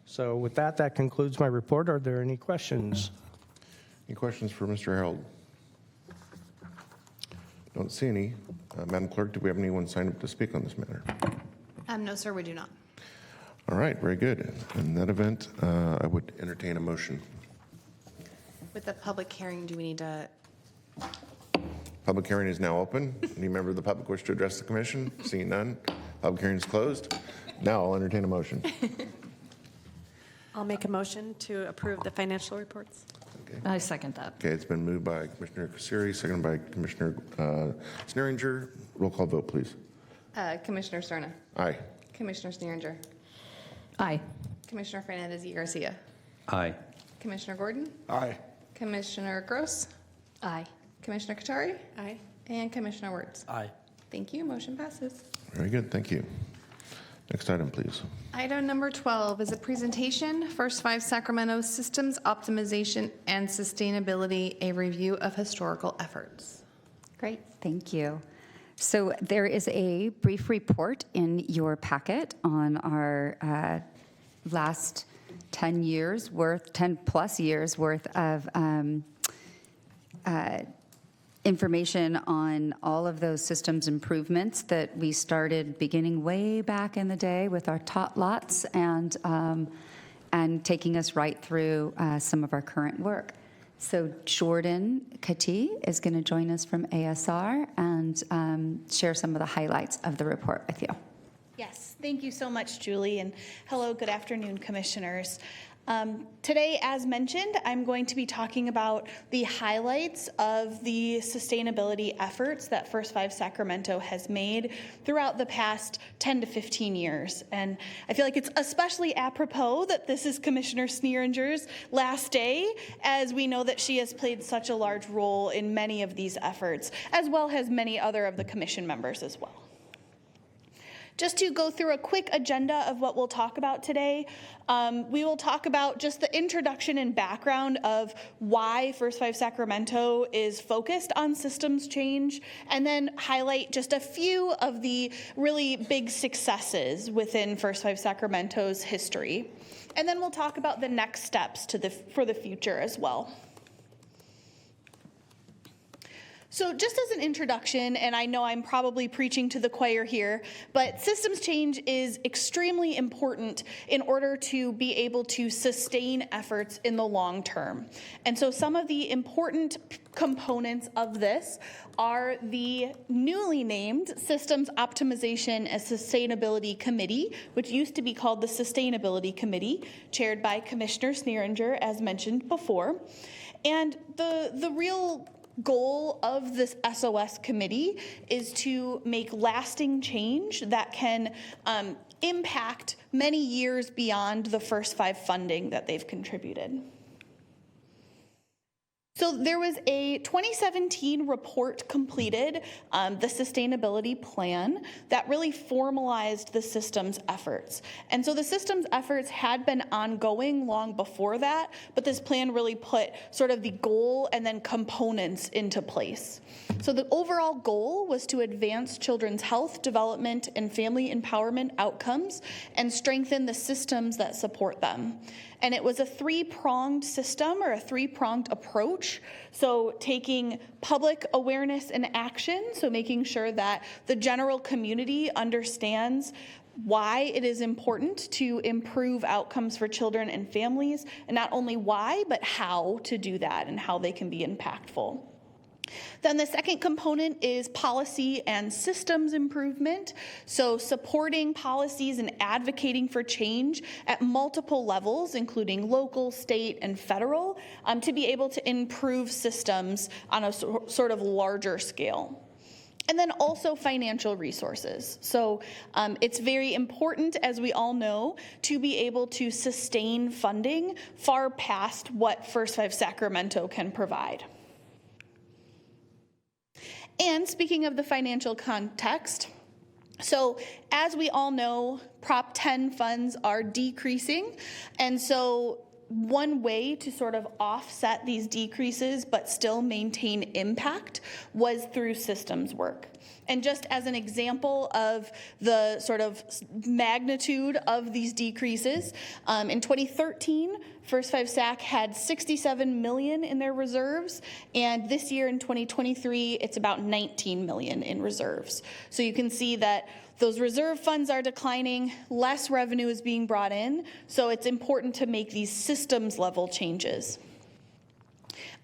So with that concludes my report. Are there any questions? Any questions for Mr. Harold? Don't see any. Madam Clerk, do we have anyone signed up to speak on this matter? No, sir, we do not. All right, very good. In that event, I would entertain a motion. With the public hearing, do we need to? Public hearing is now open. Any member of the public wish to address the commission? Seeing none, public hearing is closed. Now I'll entertain a motion. I'll make a motion to approve the financial reports. Okay. I second that. Okay, it's been moved by Commissioner Kasiri, seconded by Commissioner Sneeringer. Roll call vote, please. Commissioner Cerna. Aye. Commissioner Sneeringer. Aye. Commissioner Fernandez y Garcia. Aye. Commissioner Gordon. Aye. Commissioner Gross. Aye. Commissioner Katari? Aye. And Commissioner Wertz? Aye. Thank you. Motion passes. Very good, thank you. Next item, please. Item number 12 is a presentation, First Five Sacramento Systems Optimization and Sustainability, a review of historical efforts. Great, thank you. So there is a brief report in your packet on our last 10 plus years worth of information on all of those systems improvements that we started beginning way back in the day with our tot lots and taking us right through some of our current work. So Jordan Kati is going to join us from ASR and share some of the highlights of the report with you. Yes, thank you so much, Julie, and hello, good afternoon, commissioners. Today, as mentioned, I'm going to be talking about the highlights of the sustainability efforts that First Five Sacramento has made throughout the past 10 to 15 years. And I feel like it's especially apropos that this is Commissioner Sneeringer's last day, as we know that she has played such a large role in many of these efforts, as well as many other of the commission members as well. Just to go through a quick agenda of what we'll talk about today, we will talk about just the introduction and background of why First Five Sacramento is focused on systems change, and then highlight just a few of the really big successes within First Five Sacramento's history. And then we'll talk about the next steps for the future as well. So just as an introduction, and I know I'm probably preaching to the choir here, but systems change is extremely important in order to be able to sustain efforts in the long term. And so some of the important components of this are the newly named Systems Optimization and Sustainability Committee, which used to be called the Sustainability Committee, chaired by Commissioner Sneeringer, as mentioned before. And the real goal of this SOS committee is to make lasting change that can impact many years beyond the First Five funding that they've contributed. So there was a 2017 report completed, the sustainability plan, that really formalized the systems efforts. And so the systems efforts had been ongoing long before that, but this plan really put sort of the goal and then components into place. So the overall goal was to advance children's health, development, and family empowerment outcomes and strengthen the systems that support them. And it was a three-pronged system, or a three-pronged approach. So taking public awareness and action, so making sure that the general community understands why it is important to improve outcomes for children and families, and not only why, but how to do that and how they can be impactful. Then the second component is policy and systems improvement. So supporting policies and advocating for change at multiple levels, including local, state, and federal, to be able to improve systems on a sort of larger scale. And then also financial resources. So it's very important, as we all know, to be able to sustain funding far past what First Five Sacramento can provide. And speaking of the financial context, so as we all know, Prop 10 funds are decreasing, and so one way to sort of offset these decreases but still maintain impact was through systems work. And just as an example of the sort of magnitude of these decreases, in 2013, First Five Sac had $67 million in their reserves, and this year in 2023, it's about $19 million in reserves. So you can see that those reserve funds are declining, less revenue is being brought in, so it's important to make these systems level changes.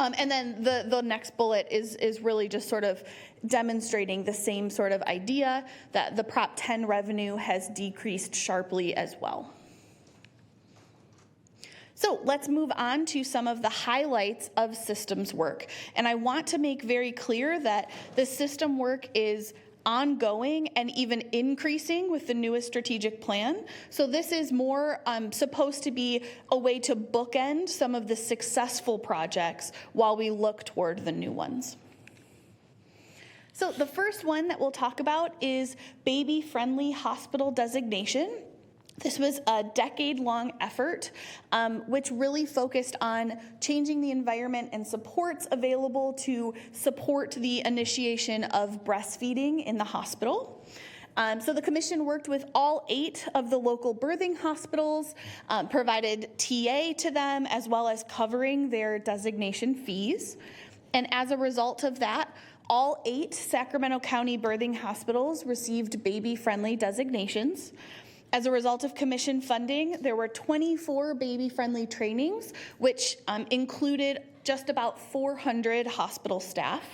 And then the next bullet is really just sort of demonstrating the same sort of idea, that the Prop 10 revenue has decreased sharply as well. So let's move on to some of the highlights of systems work. And I want to make very clear that the system work is ongoing and even increasing with the newest strategic plan. So this is more supposed to be a way to bookend some of the successful projects while we look toward the new ones. So the first one that we'll talk about is baby-friendly hospital designation. This was a decade-long effort, which really focused on changing the environment and supports available to support the initiation of breastfeeding in the hospital. So the commission worked with all 8 of the local birthing hospitals, provided TA to them, as well as covering their designation fees. And as a result of that, all 8 Sacramento County birthing hospitals received baby-friendly designations. As a result of commission funding, there were 24 baby-friendly trainings, which included just about 400 hospital staff.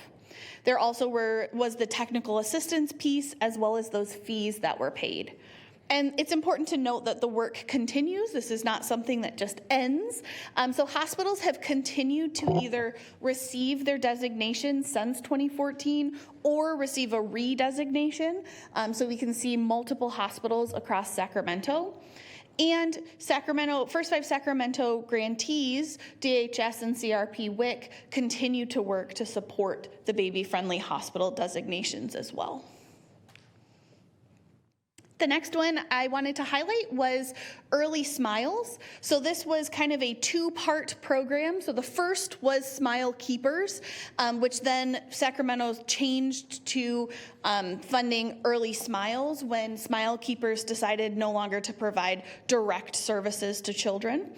There also was the technical assistance piece, as well as those fees that were paid. And it's important to note that the work continues. This is not something that just ends. So hospitals have continued to either receive their designation since 2014 or receive a redesignation. So we can see multiple hospitals across Sacramento. And First Five Sacramento grantees, DHS and CRP WIC, continue to work to support the baby-friendly hospital designations as well. The next one I wanted to highlight was Early Smiles. So this was kind of a 2-part program. So the first was Smile Keepers, which then Sacramento changed to funding Early Smiles when Smile Keepers decided no longer to provide direct services to children.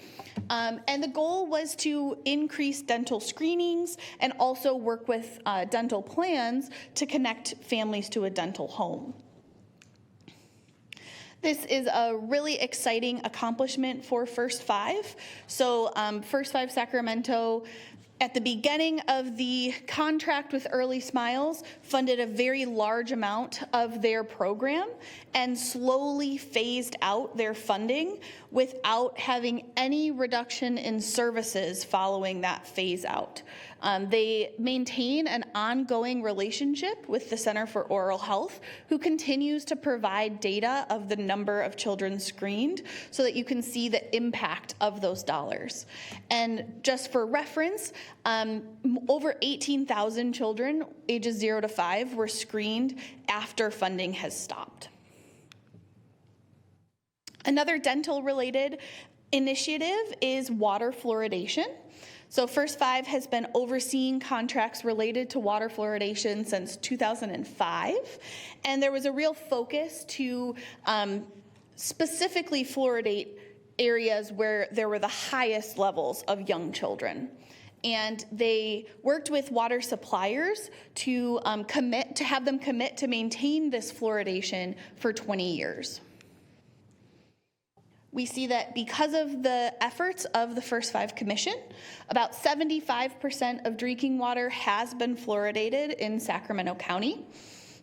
And the goal was to increase dental screenings and also work with dental plans to connect families to a dental home. This is a really exciting accomplishment for First Five. So First Five Sacramento, at the beginning of the contract with Early Smiles, funded a very large amount of their program and slowly phased out their funding without having any reduction in services following that phase out. They maintain an ongoing relationship with the Center for Oral Health, who continues to provide data of the number of children screened so that you can see the impact of those dollars. And just for reference, over 18,000 children ages 0 to 5 were screened after funding has stopped. Another dental-related initiative is water fluoridation. So First Five has been overseeing contracts related to water fluoridation since 2005, and there was a real focus to specifically fluoridate areas where there were the highest levels of young children. And they worked with water suppliers to have them commit to maintain this fluoridation for 20 years. We see that because of the efforts of the First Five Commission, about 75% of drinking water has been fluoridated in Sacramento County.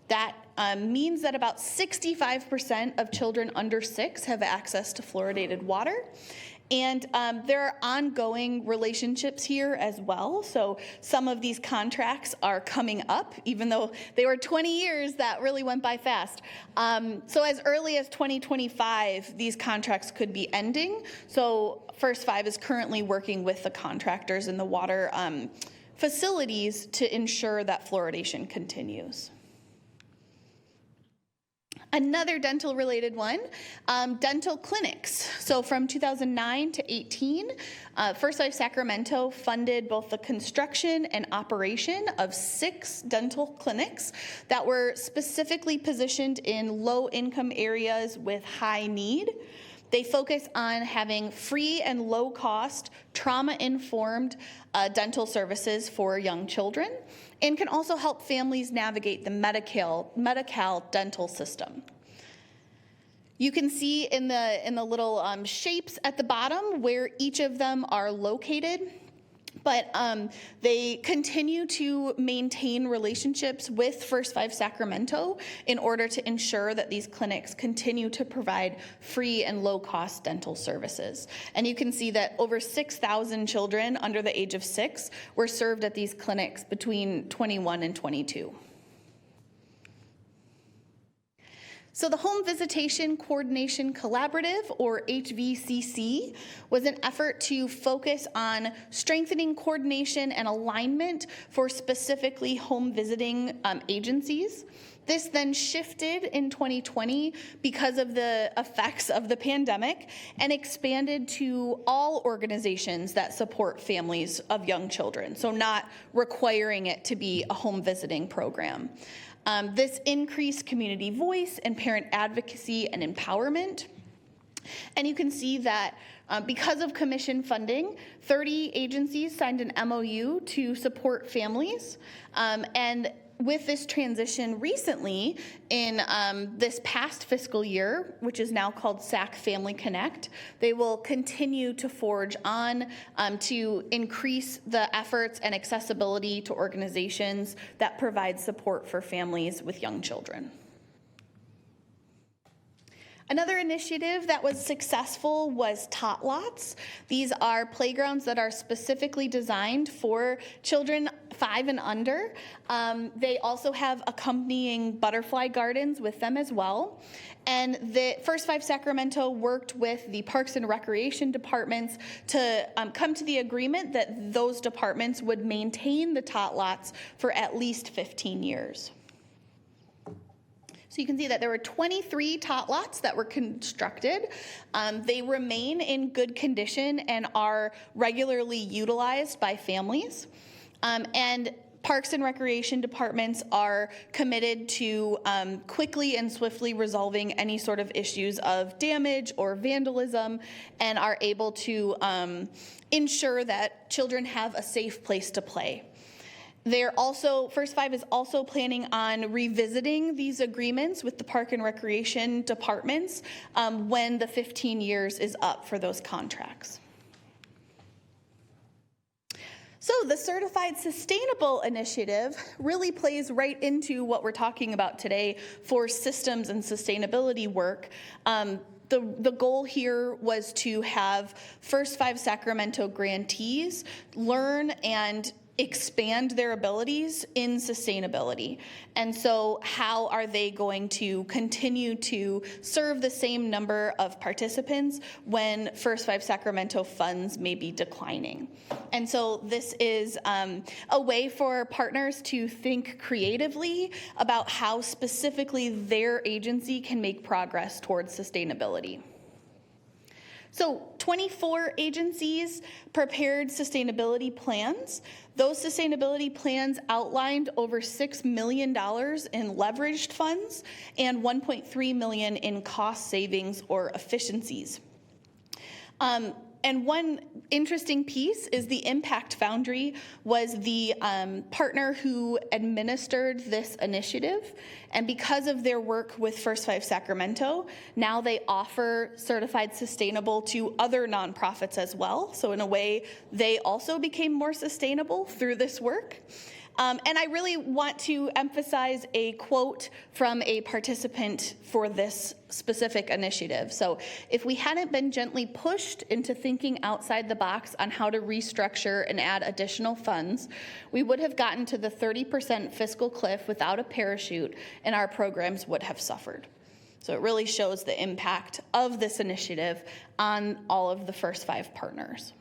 That means that about 65% of children under 6 have access to fluoridated water. And there are ongoing relationships here as well. So some of these contracts are coming up, even though they were 20 years, that really went by fast. So as early as 2025, these contracts could be ending. So First Five is currently working with the contractors and the water facilities to ensure that fluoridation continues. Another dental-related one, dental clinics. So from 2009 to 18, First Five Sacramento funded both the construction and operation of 6 dental clinics that were specifically positioned in low-income areas with high need. They focus on having free and low-cost, trauma-informed dental services for young children, and can also help families navigate the Medi-Cal dental system. You can see in the little shapes at the bottom where each of them are located. But they continue to maintain relationships with First Five Sacramento in order to ensure that these clinics continue to provide free and low-cost dental services. And you can see that over 6,000 children under the age of 6 were served at these clinics between 21 and 22. So the Home Visitation Coordination Collaborative, or HVCC, was an effort to focus on strengthening coordination and alignment for specifically home visiting agencies. This then shifted in 2020 because of the effects of the pandemic and expanded to all organizations that support families of young children, so not requiring it to be a home visiting program. This increased community voice and parent advocacy and empowerment. And you can see that because of commission funding, 30 agencies signed an MOU to support families. And with this transition recently in this past fiscal year, which is now called SAC Family Connect, they will continue to forge on to increase the efforts and accessibility to organizations that provide support for families with young children. Another initiative that was successful was Tot Lots. These are playgrounds that are specifically designed for children 5 and under. They also have accompanying butterfly gardens with them as well. And the First 5 Sacramento worked with the Parks and Recreation departments to come to the agreement that those departments would maintain the Tot Lots for at least 15 years. So you can see that there were 23 tot lots that were constructed. They remain in good condition and are regularly utilized by families. And Parks and Recreation departments are committed to quickly and swiftly resolving any sort of issues of damage or vandalism, and are able to ensure that children have a safe place to play. First 5 is also planning on revisiting these agreements with the Park and Recreation departments when the 15 years is up for those contracts. So the Certified Sustainable Initiative really plays right into what we're talking about today for systems and sustainability work. The goal here was to have First 5 Sacramento grantees learn and expand their abilities in sustainability. And so how are they going to continue to serve the same number of participants when First 5 Sacramento funds may be declining? And so this is a way for partners to think creatively about how specifically their agency can make progress towards sustainability. So 24 agencies prepared sustainability plans. Those sustainability plans outlined over $6 million in leveraged funds and $1.3 million in cost savings or efficiencies. And one interesting piece is the Impact Foundry was the partner who administered this initiative. And because of their work with First 5 Sacramento, now they offer Certified Sustainable to other nonprofits as well. So in a way, they also became more sustainable through this work. And I really want to emphasize a quote from a participant for this specific initiative. So if we hadn't been gently pushed into thinking outside the box on how to restructure and add additional funds, we would have gotten to the 30% fiscal cliff without a parachute, and our programs would have suffered. So it really shows the impact of this initiative on all of the First 5 partners.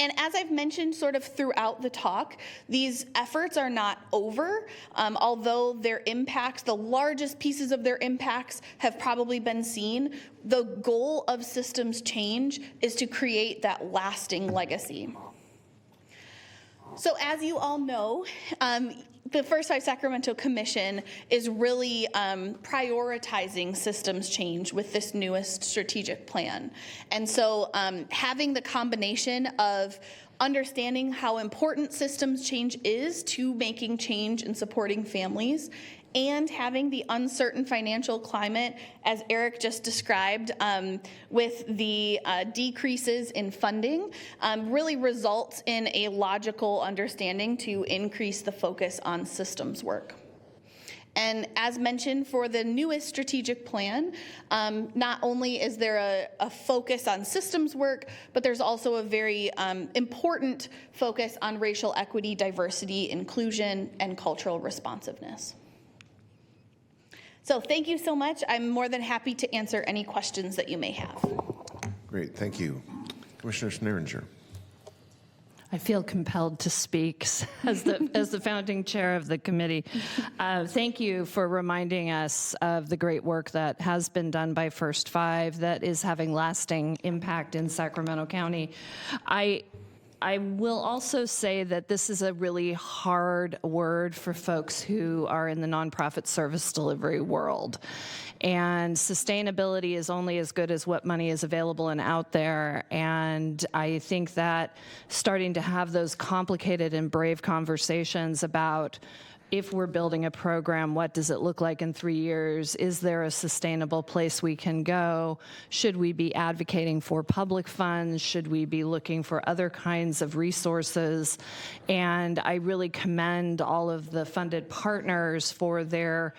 And as I've mentioned sort of throughout the talk, these efforts are not over, although their impacts, the largest pieces of their impacts have probably been seen. The goal of systems change is to create that lasting legacy. So as you all know, the First 5 Sacramento Commission is really prioritizing systems change with this newest strategic plan. And so having the combination of understanding how important systems change is to making change and supporting families, and having the uncertain financial climate, as Eric just described, with the decreases in funding, really results in a logical understanding to increase the focus on systems work. And as mentioned, for the newest strategic plan, not only is there a focus on systems work, but there's also a very important focus on racial equity, diversity, inclusion, and cultural responsiveness. So thank you so much. I'm more than happy to answer any questions that you may have. Great, thank you. Commissioner Sneeringer. I feel compelled to speak as the founding chair of the committee. Thank you for reminding us of the great work that has been done by First Five that is having lasting impact in Sacramento County. I will also say that this is a really hard word for folks who are in the nonprofit service delivery world. And sustainability is only as good as what money is available and out there. And I think that starting to have those complicated and brave conversations about if we're building a program, what does it look like in 3 years? Is there a sustainable place we can go? Should we be advocating for public funds? Should we be looking for other kinds of resources? And I really commend all of the funded partners for their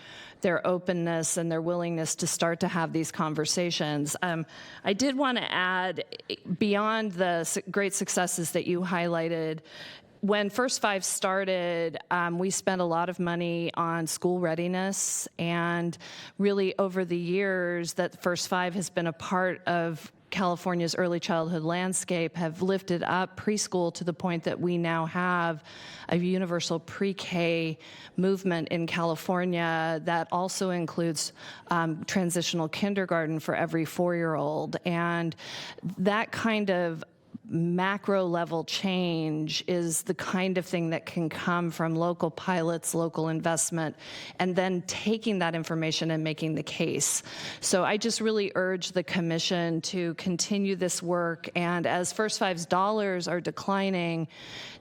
openness and their willingness to start to have these conversations. I did want to add, beyond the great successes that you highlighted, when First Five started, we spent a lot of money on school readiness, and really over the years that First Five has been a part of California's early childhood landscape have lifted up preschool to the point that we now have a universal pre-K movement in California that also includes transitional kindergarten for every 4-year-old. And that kind of macro level change is the kind of thing that can come from local pilots, local investment, and then taking that information and making the case. So I just really urge the commission to continue this work. And as First Five's dollars are declining,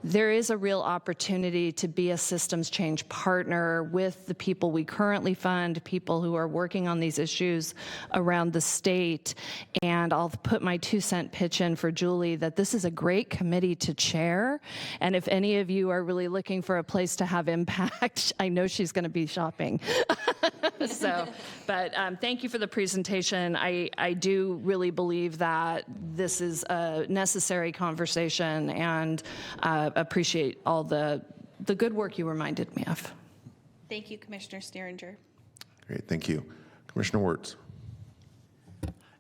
there is a real opportunity to be a systems change partner with the people we currently fund, people who are working on these issues around the state. And I'll put my 2-cent pitch in for Julie that this is a great committee to chair. And if any of you are really looking for a place to have impact, I know she's going to be shopping. But thank you for the presentation. I do really believe that this is a necessary conversation, and appreciate all the good work you reminded me of. Thank you, Commissioner Sneeringer. Great, thank you. Commissioner Wirtz.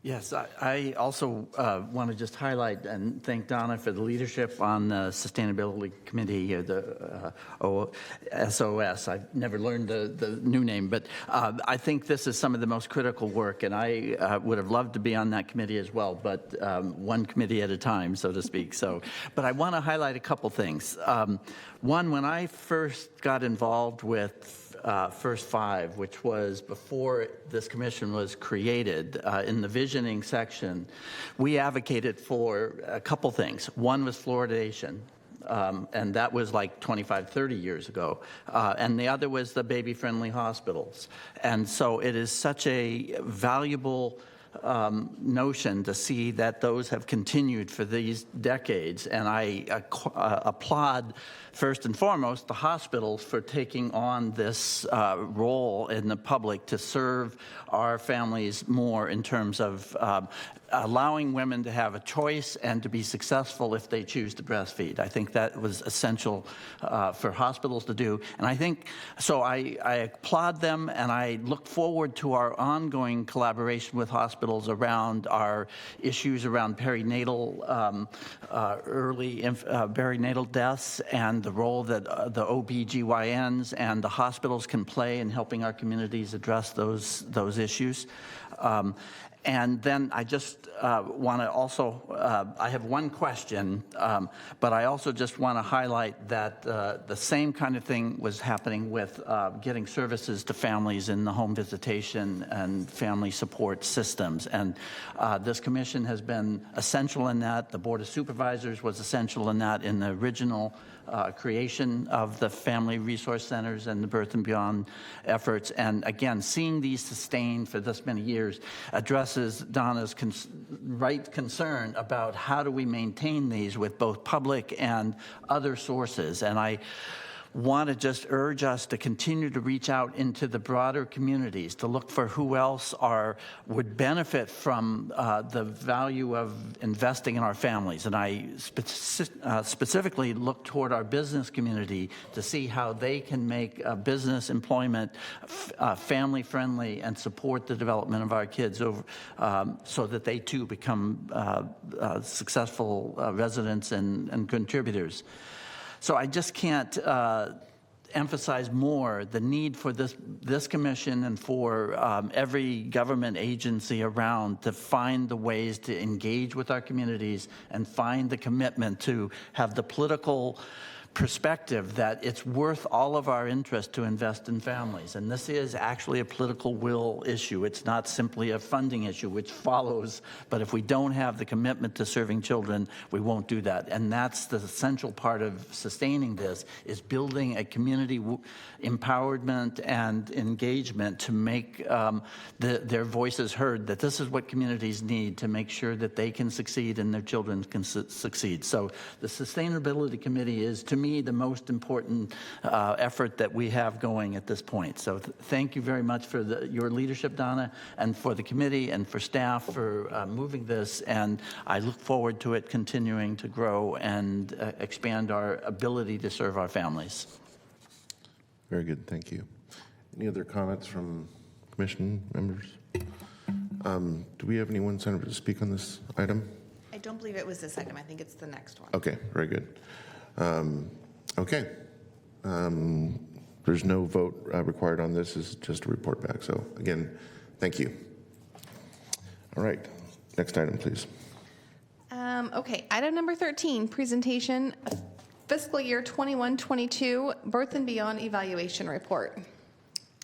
Yes, I also want to just highlight and thank Donna for the leadership on the Sustainability Committee, the SOS. I've never learned the new name, but I think this is some of the most critical work, and I would have loved to be on that committee as well, but one committee at a time, so to speak. But I want to highlight a couple things. One, when I first got involved with First Five, which was before this commission was created, in the visioning section, we advocated for a couple things. One was fluoridation, and that was like 25, 30 years ago. And the other was the baby-friendly hospitals. And so it is such a valuable notion to see that those have continued for these decades. And I applaud, first and foremost, the hospitals for taking on this role in the public to serve our families more in terms of allowing women to have a choice and to be successful if they choose to breastfeed. I think that was essential for hospitals to do. And I think, so I applaud them, and I look forward to our ongoing collaboration with hospitals around our issues around perinatal, early perinatal deaths, and the role that the OBGYNs and the hospitals can play in helping our communities address those issues. And then I just want to also, I have one question, but I also just want to highlight that the same kind of thing was happening with getting services to families in the home visitation and family support systems. And this commission has been essential in that. The Board of Supervisors was essential in that in the original creation of the family resource centers and the Birth and Beyond efforts. And again, seeing these sustained for this many years addresses Donna's right concern about how do we maintain these with both public and other sources. And I want to just urge us to continue to reach out into the broader communities, to look for who else would benefit from the value of investing in our families. And I specifically look toward our business community to see how they can make business employment family-friendly and support the development of our kids so that they too become successful residents and contributors. So I just can't emphasize more the need for this commission and for every government agency around to find the ways to engage with our communities and find the commitment to have the political perspective that it's worth all of our interest to invest in families. And this is actually a political will issue. It's not simply a funding issue, which follows. But if we don't have the commitment to serving children, we won't do that. And that's the essential part of sustaining this, is building a community empowerment and engagement to make their voices heard, that this is what communities need to make sure that they can succeed and their children can succeed. So the Sustainability Committee is, to me, the most important effort that we have going at this point. So thank you very much for your leadership, Donna, and for the committee and for staff for moving this. And I look forward to it continuing to grow and expand our ability to serve our families. Very good, thank you. Any other comments from commission members? Do we have anyone signed up to speak on this item? I don't believe it was this item. I think it's the next one. Okay, very good. Okay. There's no vote required on this. It's just a report back. So again, thank you. All right, next item, please. Okay, item number 13, presentation fiscal year 21-22 Birth and Beyond evaluation report.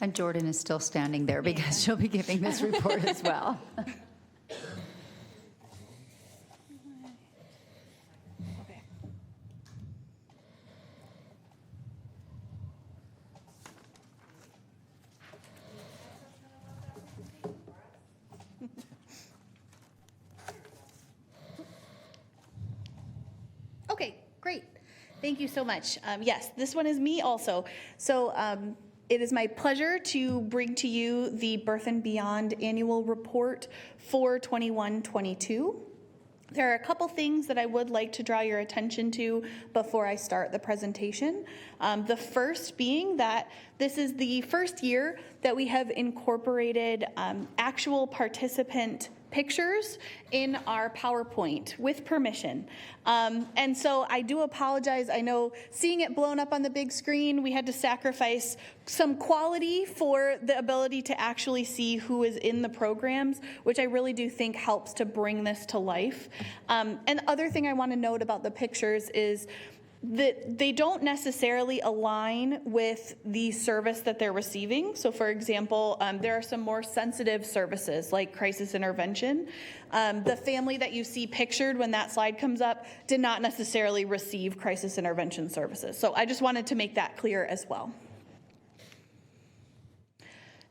And Jordan is still standing there because she'll be giving this report as well. Okay, great. Thank you so much. Yes, this one is me also. So it is my pleasure to bring to you the Birth and Beyond annual report for 21-22. There are a couple things that I would like to draw your attention to before I start the presentation. The first being that this is the first year that we have incorporated actual participant pictures in our PowerPoint with permission. And so I do apologize. I know seeing it blown up on the big screen, we had to sacrifice some quality for the ability to actually see who is in the programs, which I really do think helps to bring this to life. And the other thing I want to note about the pictures is that they don't necessarily align with the service that they're receiving. So for example, there are some more sensitive services like crisis intervention. The family that you see pictured when that slide comes up did not necessarily receive crisis intervention services. So I just wanted to make that clear as well.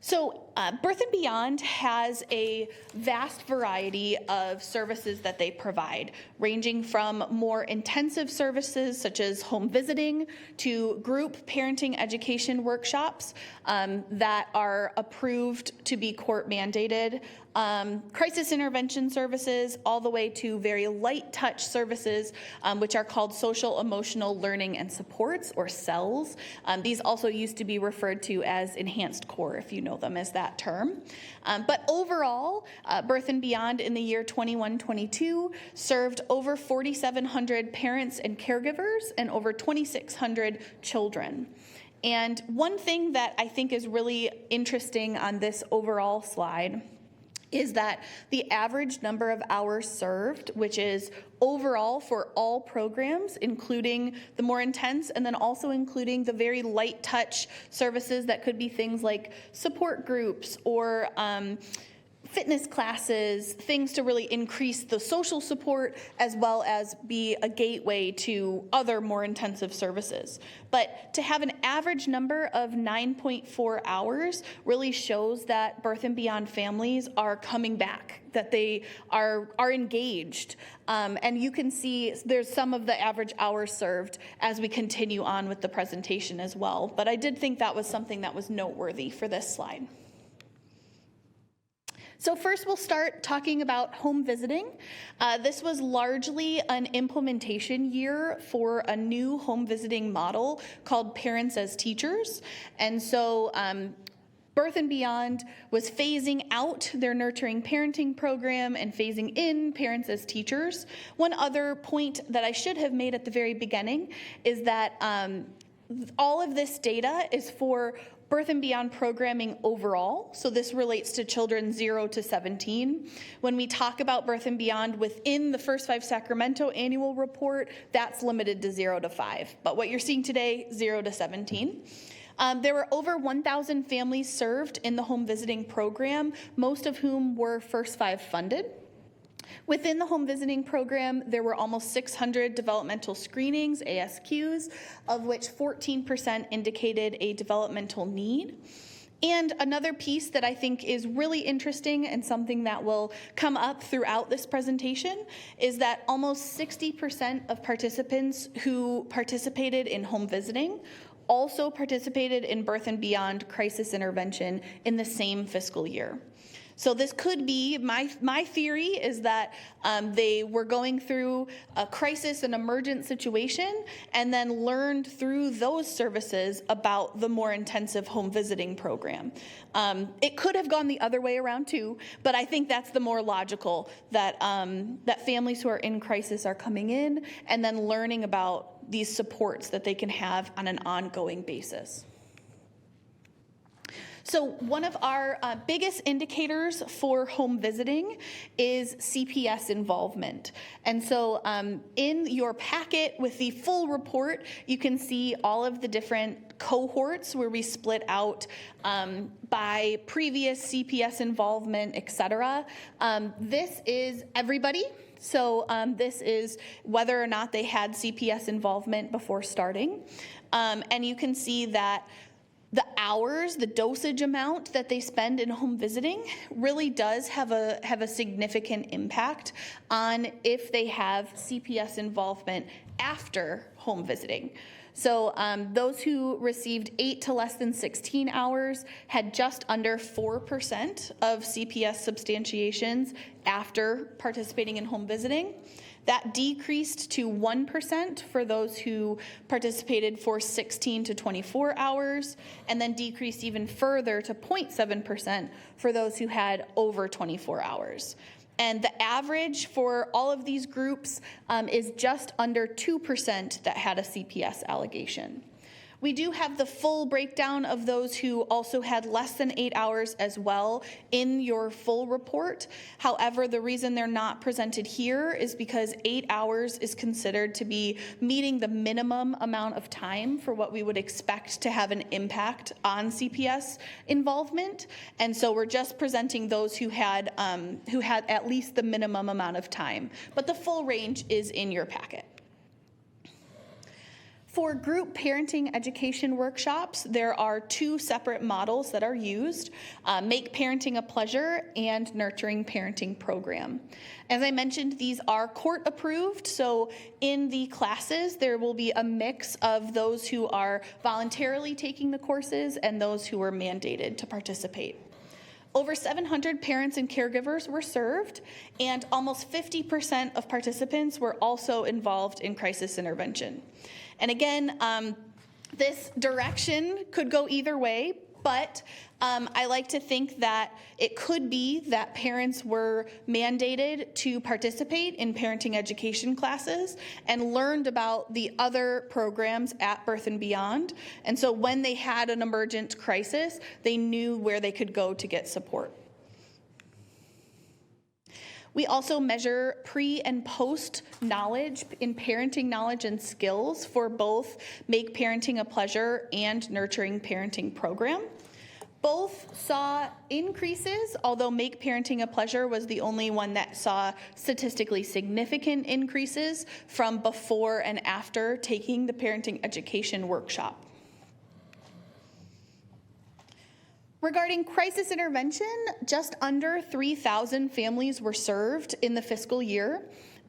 So Birth and Beyond has a vast variety of services that they provide, ranging from more intensive services such as home visiting to group parenting education workshops that are approved to be court mandated, crisis intervention services, all the way to very light touch services, which are called social emotional learning and supports, or CELS. These also used to be referred to as enhanced core, if you know them as that term. But overall, Birth and Beyond in the year 21-22 served over 4,700 parents and caregivers and over 2,600 children. And one thing that I think is really interesting on this overall slide is that the average number of hours served, which is overall for all programs, including the more intense and then also including the very light touch services that could be things like support groups or fitness classes, things to really increase the social support as well as be a gateway to other more intensive services. But to have an average number of 9.4 hours really shows that Birth and Beyond families are coming back, that they are engaged. And you can see there's some of the average hours served as we continue on with the presentation as well. But I did think that was something that was noteworthy for this slide. So first we'll start talking about home visiting. This was largely an implementation year for a new home visiting model called Parents as Teachers. And so Birth and Beyond was phasing out their nurturing parenting program and phasing in Parents as Teachers. One other point that I should have made at the very beginning is that all of this data is for Birth and Beyond programming overall, so this relates to children 0 to 17. When we talk about Birth and Beyond within the First 5 Sacramento annual report, that's limited to 0 to 5. But what you're seeing today, 0 to 17. There were over 1,000 families served in the home visiting program, most of whom were First 5 funded. Within the home visiting program, there were almost 600 developmental screenings, ASQs, of which 14% indicated a developmental need. And another piece that I think is really interesting and something that will come up throughout this presentation is that almost 60% of participants who participated in home visiting also participated in Birth and Beyond crisis intervention in the same fiscal year. So this could be, my theory is that they were going through a crisis and emergent situation and then learned through those services about the more intensive home visiting program. It could have gone the other way around too, but I think that's the more logical, that, that families who are in crisis are coming in and then learning about these supports that they can have on an ongoing basis. So one of our biggest indicators for home visiting is CPS involvement. And so in your packet with the full report, you can see all of the different cohorts where we split out by previous CPS involvement, et cetera. This is everybody. So this is whether or not they had CPS involvement before starting. And you can see that the hours, the dosage amount that they spend in home visiting really does have a significant impact on if they have CPS involvement after home visiting. So those who received 8 to less than 16 hours had just under 4% of CPS substantiations after participating in home visiting. That decreased to 1% for those who participated for 16 to 24 hours, and then decreased even further to 0.7% for those who had over 24 hours. And the average for all of these groups is just under 2% that had a CPS allegation. We do have the full breakdown of those who also had less than 8 hours as well in your full report. However, the reason they're not presented here is because 8 hours is considered to be meeting the minimum amount of time for what we would expect to have an impact on CPS involvement. And so we're just presenting those who had at least the minimum amount of time. But the full range is in your packet. For group parenting education workshops, there are 2 separate models that are used, Make Parenting a Pleasure and Nurturing Parenting Program. As I mentioned, these are court approved, so in the classes there will be a mix of those who are voluntarily taking the courses and those who are mandated to participate. Over 700 parents and caregivers were served, and almost 50% of participants were also involved in crisis intervention. And again, this direction could go either way, but I like to think that it could be that parents were mandated to participate in parenting education classes and learned about the other programs at Birth and Beyond. And so when they had an emergent crisis, they knew where they could go to get support. We also measure pre and post knowledge in parenting knowledge and skills for both Make Parenting a Pleasure and Nurturing Parenting Program. Both saw increases, although Make Parenting a Pleasure was the only one that saw statistically significant increases from before and after taking the parenting education workshop. Regarding crisis intervention, just under 3,000 families were served in the fiscal year,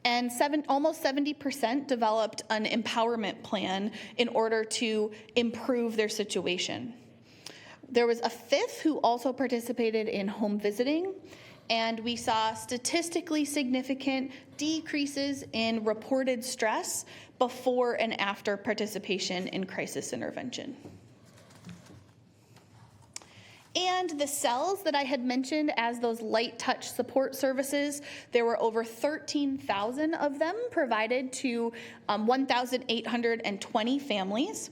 and almost 70% developed an empowerment plan in order to improve their situation. There was a fifth who also participated in home visiting, and we saw statistically significant decreases in reported stress before and after participation in crisis intervention. And the cells that I had mentioned as those light touch support services, there were over 13,000 of them provided to 1,820 families.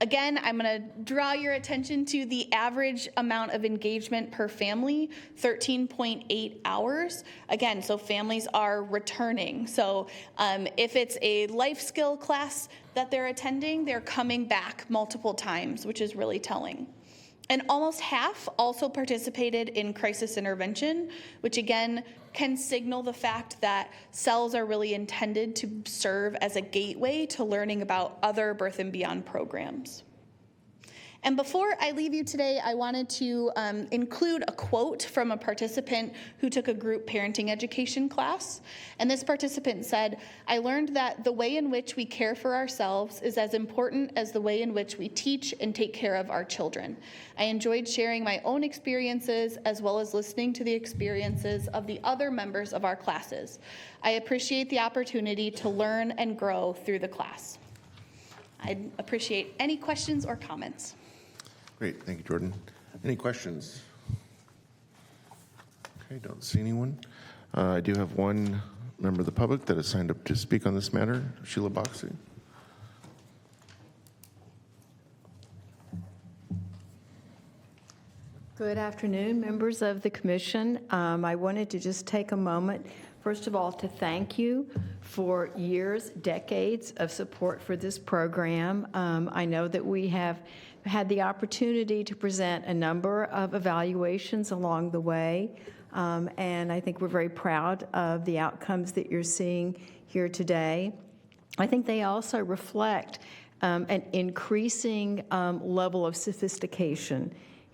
Again, I'm going to draw your attention to the average amount of engagement per family, 13.8 hours. Again, so families are returning. So if it's a life skill class that they're attending, they're coming back multiple times, which is really telling. And almost half also participated in crisis intervention, which again can signal the fact that cells are really intended to serve as a gateway to learning about other Birth and Beyond programs. And before I leave you today, I wanted to include a quote from a participant who took a group parenting education class. And this participant said, "I learned that the way in which we care for ourselves is as important as the way in which we teach and take care of our children. I enjoyed sharing my own experiences as well as listening to the experiences of the other members of our classes. I appreciate the opportunity to learn and grow through the class." I'd appreciate any questions or comments. Great, thank you, Jordan. Any questions? Okay, don't see anyone. I do have one member of the public that has signed up to speak on this matter, Sheila Boxey. Good afternoon, members of the commission. I wanted to just take a moment, first of all, to thank you for years, decades of support for this program. I know that we have had the opportunity to present a number of evaluations along the way, and I think we're very proud of the outcomes that you're seeing here today. I think they also reflect an increasing level of sophistication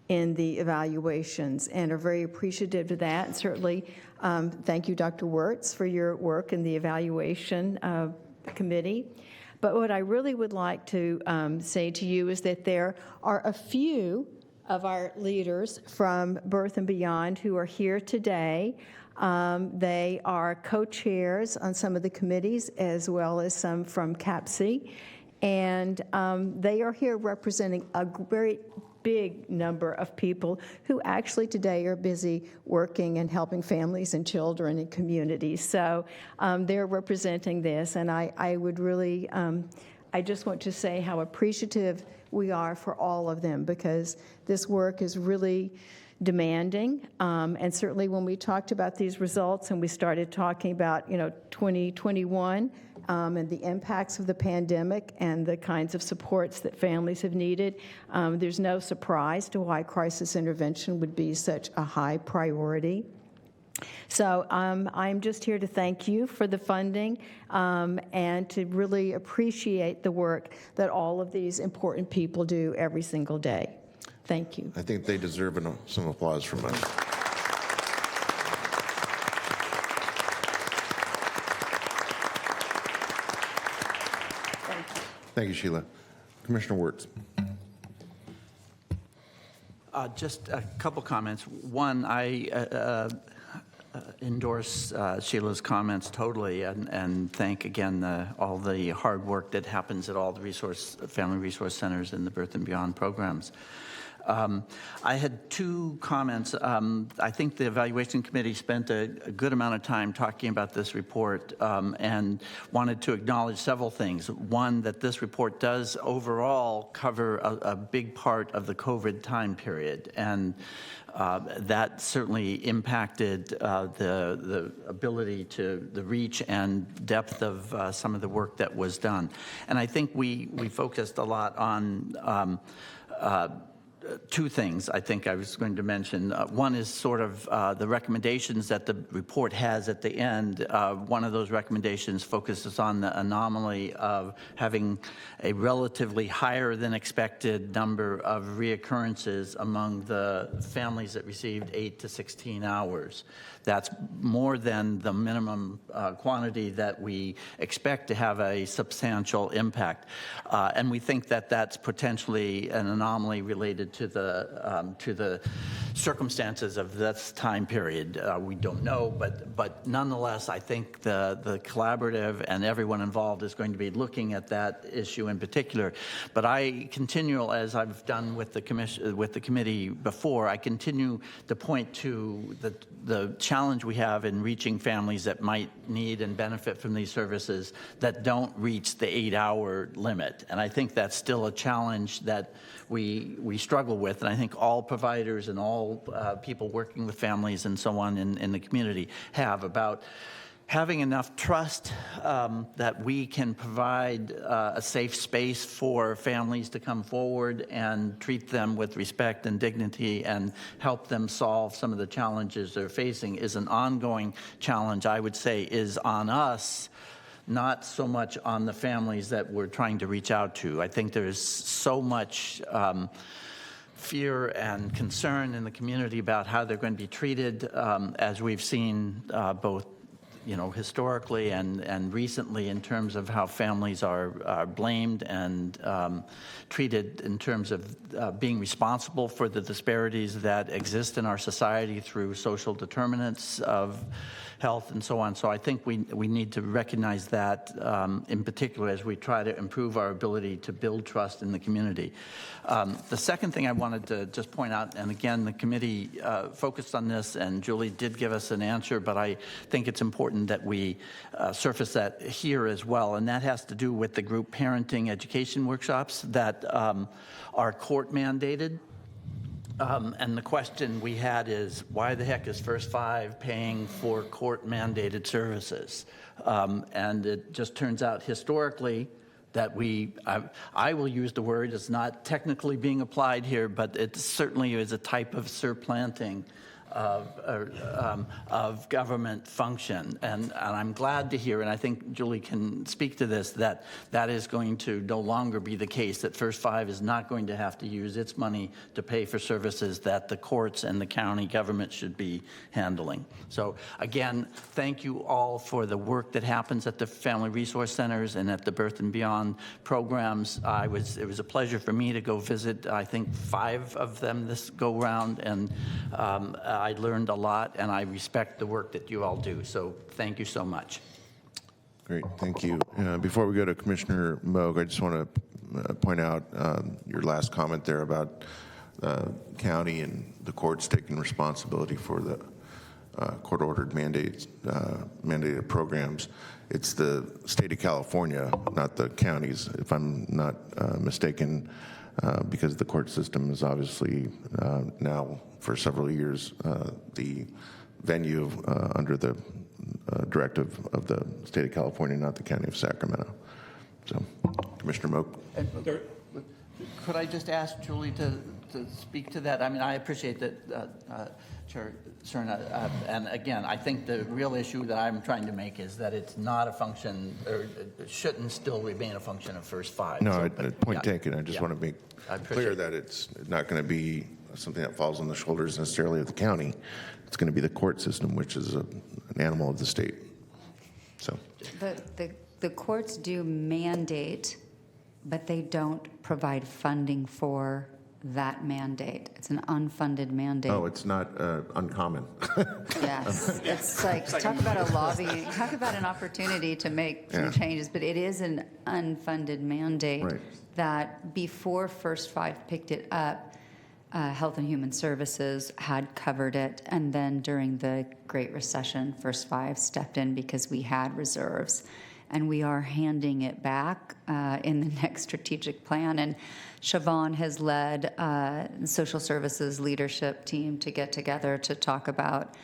in the evaluations and are very appreciative of that. And certainly, thank you, Dr. Wirtz, for your work in the evaluation committee. But what I really would like to say to you is that there are a few of our leaders from Birth and Beyond who are here today. They are co-chairs on some of the committees as well as some from CAPC. And they are here representing a very big number of people who actually today are busy working and helping families and children and communities. So they're representing this, and I would really, I just want to say how appreciative we are for all of them, because this work is really demanding, and certainly when we talked about these results and we started talking about 2021 and the impacts of the pandemic and the kinds of supports that families have needed, there's no surprise to why crisis intervention would be such a high priority. So I'm just here to thank you for the funding and to really appreciate the work that all of these important people do every single day. Thank you. I think they deserve some applause from us. Thank you, Sheila. Commissioner Wirtz. Just a couple comments. One, I endorse Sheila's comments totally, and thank again all the hard work that happens at all the family resource centers and the Birth and Beyond programs. I had two comments. I think the evaluation committee spent a good amount of time talking about this report and wanted to acknowledge several things. One, that this report does overall cover a big part of the COVID time period, and that certainly impacted the ability to the reach and depth of some of the work that was done. And I think we focused a lot on two things I think I was going to mention. One is sort of the recommendations that the report has at the end. One of those recommendations focuses on the anomaly of having a relatively higher than expected number of reoccurrences among the families that received 8 to 16 hours. That's more than the minimum quantity that we expect to have a substantial impact. And we think that that's potentially an anomaly related to the circumstances of this time period. We don't know, but nonetheless, I think the collaborative and everyone involved is going to be looking at that issue in particular. But I continue, as I've done with the committee before, I continue to point to the challenge we have in reaching families that might need and benefit from these services that don't reach the 8-hour limit. And I think that's still a challenge that we struggle with. And I think all providers and all people working with families and so on in the community have about having enough trust that we can provide a safe space for families to come forward and treat them with respect and dignity and help them solve some of the challenges they're facing is an ongoing challenge, I would say, is on us, not so much on the families that we're trying to reach out to. I think there's so much fear and concern in the community about how they're going to be treated, as we've seen both historically and recently in terms of how families are blamed and treated in terms of being responsible for the disparities that exist in our society through social determinants of health and so on. So I think we need to recognize that in particular as we try to improve our ability to build trust in the community. The second thing I wanted to just point out, and again, the committee focused on this, and Julie did give us an answer, but I think it's important that we surface that here as well, and that has to do with the group parenting education workshops that are court mandated. And the question we had is, why the heck is First Five paying for court-mandated services? And it just turns out historically that I will use the word, it's not technically being applied here, but it certainly is a type of supplanting of government function. And I'm glad to hear, and I think Julie can speak to this, that is going to no longer be the case, that First Five is not going to have to use its money to pay for services that the courts and the county government should be handling. So again, thank you all for the work that happens at the Family Resource Centers and at the Birth and Beyond programs. It was a pleasure for me to go visit, I think, 5 of them this go round, and I learned a lot, and I respect the work that you all do. So thank you so much. Great, thank you. Before we go to Commissioner Moog, I just want to point out your last comment there about county and the courts taking responsibility for the court-ordered mandated programs. It's the state of California, not the counties, if I'm not mistaken, because the court system is obviously now for several years the venue under the directive of the state of California, not the county of Sacramento. So, Commissioner Moak. Could I just ask Julie to speak to that? I mean, I appreciate that, Chair Serna. And again, I think the real issue that I'm trying to make is that it's not a function, or it shouldn't still remain a function of First Five. No, point taken. I just want to make clear that it's not going to be something that falls on the shoulders necessarily of the county. It's going to be the court system, which is an animal of the state. So The courts do mandate, but they don't provide funding for that mandate. It's an unfunded mandate. Oh, it's not uncommon. Yes, it's like, talk about a lobby, talk about an opportunity to make some changes, but it is an unfunded mandate that before First Five picked it up, Health and Human Services had covered it, and then during the Great Recession, First Five stepped in because we had reserves, and we are handing it back in the next strategic plan. And Siobhan has led the social services leadership team to get together to talk about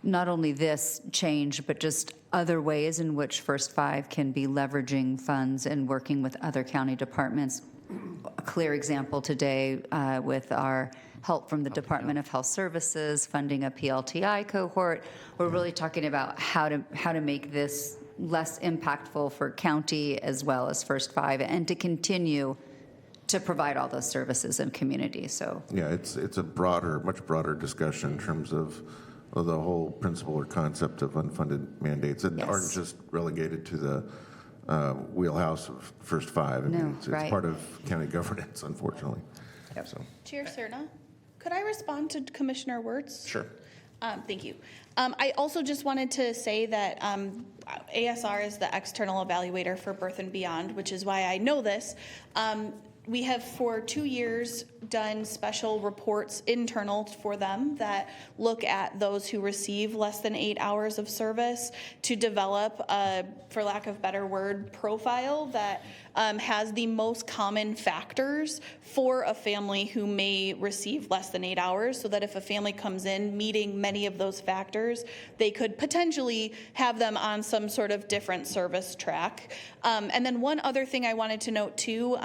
not only this change, but just other ways in which First Five can be leveraging funds and working with other county departments a clear example today with our help from the Department of Health Services, funding a PLTI cohort. We're really talking about how to make this less impactful for county as well as First Five, and to continue to provide all those services in community. So Yeah, it's a much broader discussion in terms of the whole principle or concept of unfunded mandates that aren't just relegated to the wheelhouse of First Five. I mean, it's part of county governance, unfortunately. So. Chair Serna, could I respond to Commissioner Wirtz? Sure. Thank you. I also just wanted to say that ASR is the external evaluator for Birth and Beyond, which is why I know this. We have for 2 years done special reports internal for them that look at those who receive less than 8 hours of service to develop a, for lack of a better word, profile that has the most common factors for a family who may receive less than 8 hours, so that if a family comes in meeting many of those factors, they could potentially have them on some sort of different service track. And then one other thing I wanted to note too,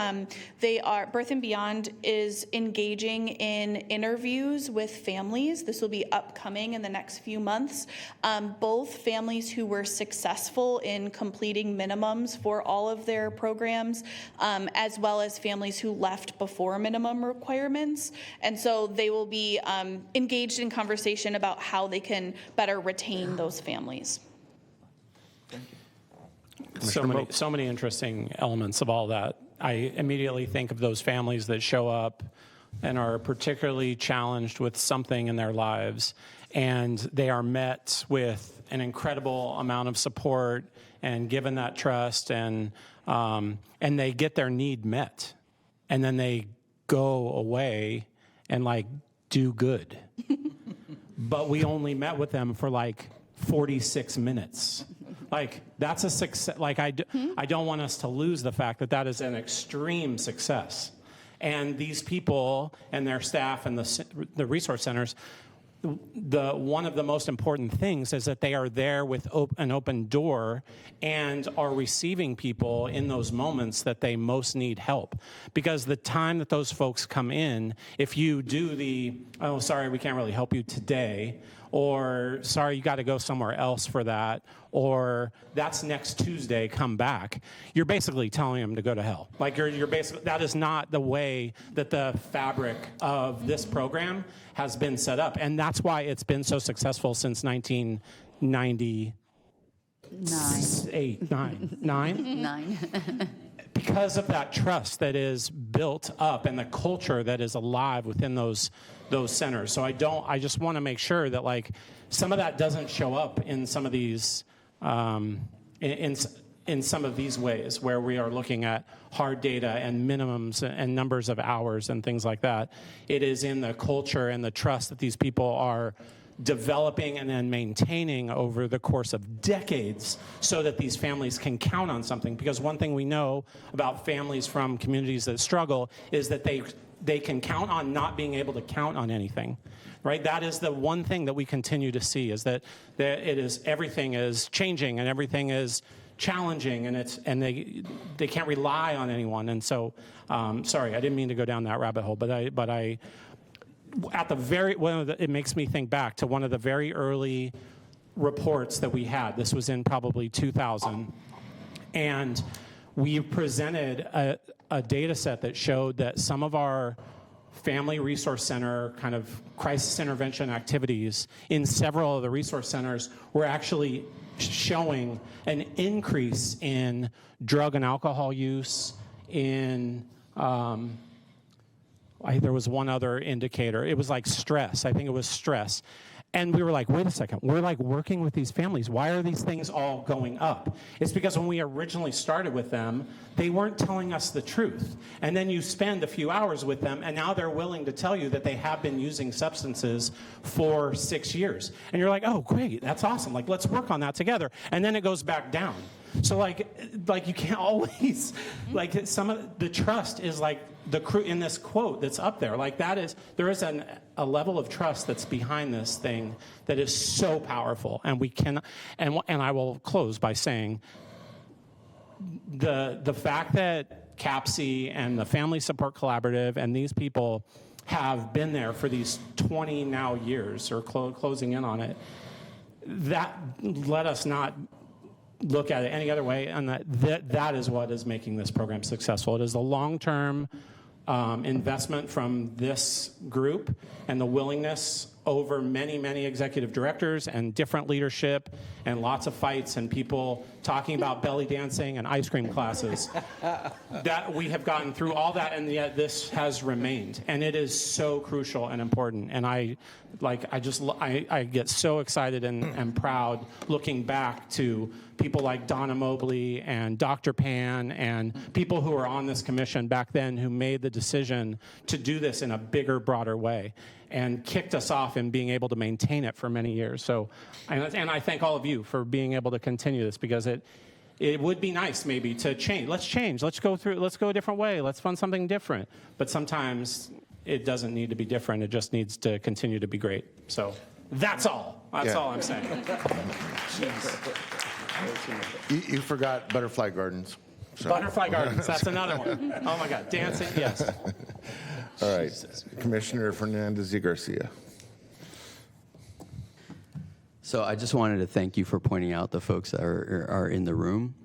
Birth and Beyond is engaging in interviews with families. This will be upcoming in the next few months. Both families who were successful in completing minimums for all of their programs, as well as families who left before minimum requirements. And so they will be engaged in conversation about how they can better retain those families. So many interesting elements of all that. I immediately think of those families that show up and are particularly challenged with something in their lives, and they are met with an incredible amount of support and given that trust, and they get their need met, and then they go away and like do good. But we only met with them for like 46 minutes. Like, that's a success. Like, I don't want us to lose the fact that that is an extreme success. And these people and their staff and the resource centers, one of the most important things is that they are there with an open door and are receiving people in those moments that they most need help. Because the time that those folks come in, if you do oh, sorry, we can't really help you today, or sorry, you got to go somewhere else for that, or that's next Tuesday, come back, you're basically telling them to go to hell. Like, you're basically, that is not the way that the fabric of this program has been set up. And that's why it's been so successful since 1998. Because of that trust that is built up and the culture that is alive within those centers. So I just want to make sure that, like, some of that doesn't show up in some of these in some of these ways where we are looking at hard data and minimums and numbers of hours and things like that. It is in the culture and the trust that these people are developing and then maintaining over the course of decades so that these families can count on something. Because one thing we know about families from communities that struggle is that they can count on not being able to count on anything, right? That is the one thing that we continue to see, is that everything is changing and everything is challenging, and they can't rely on anyone. And so, sorry, I didn't mean to go down that rabbit hole, but it makes me think back to one of the very early reports that we had. This was in probably 2000, and we presented a data set that showed that some of our family resource center kind of crisis intervention activities in several of the resource centers were actually showing an increase in drug and alcohol use, in there was one other indicator. It was like stress. I think it was stress. And we were like, wait a second, we're like working with these families. Why are these things all going up? It's because when we originally started with them, they weren't telling us the truth. And then you spend a few hours with them, and now they're willing to tell you that they have been using substances for 6 years. And you're like, oh, great, that's awesome. Like, let's work on that together. And then it goes back down. So like you can't always, like, some of the trust is like in this quote that's up there, like there is a level of trust that's behind this thing that is so powerful. And we can, and I will close by saying the fact that CAPSI and the Family Support Collaborative, and these people have been there for these 20 now years, or closing in on it. That let us not look at it any other way, and that is what is making this program successful. It is the long-term investment from this group and the willingness over many, many executive directors and different leadership and lots of fights and people talking about belly dancing and ice cream classes that we have gotten through all that, and yet this has remained, and it is so crucial and important. And I get so excited and proud looking back to people like Donna Mobley and Dr. Pan and people who were on this commission back then who made the decision to do this in a bigger, broader way and kicked us off in being able to maintain it for many years. So, and I thank all of you for being able to continue this, because it would be nice maybe to change. Let's change. Let's go a different way. Let's fund something different. But sometimes it doesn't need to be different. It just needs to continue to be great. So that's all. That's all I'm saying. You forgot Butterfly Gardens. So. Butterfly Gardens, that's another one. Oh my God, dancing, yes. All right, Commissioner Fernandez y Garcia. So I just wanted to thank you for pointing out the folks that are in the room.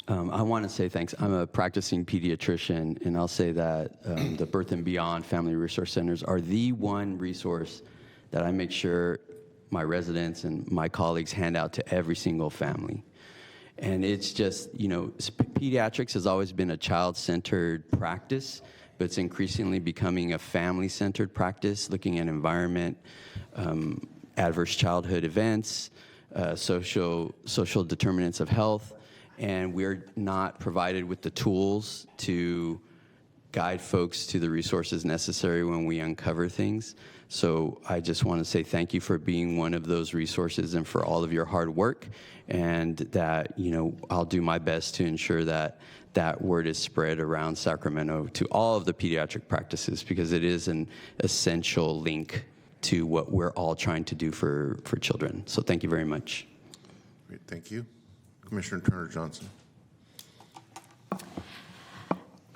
I want to say thanks. I'm a practicing pediatrician, and I'll say that the Birth and Beyond Family Resource Centers are the one resource that I make sure my residents and my colleagues hand out to every single family. And it's just, pediatrics has always been a child-centered practice, but it's increasingly becoming a family-centered practice, looking at environment, adverse childhood events, social determinants of health, and we're not provided with the tools to guide folks to the resources necessary when we uncover things. So I just want to say thank you for being one of those resources and for all of your hard work, and that, I'll do my best to ensure that that word is spread around Sacramento to all of the pediatric practices, because it is an essential link to what we're all trying to do for children. So thank you very much. Great, thank you. Commissioner Turner-Johnson.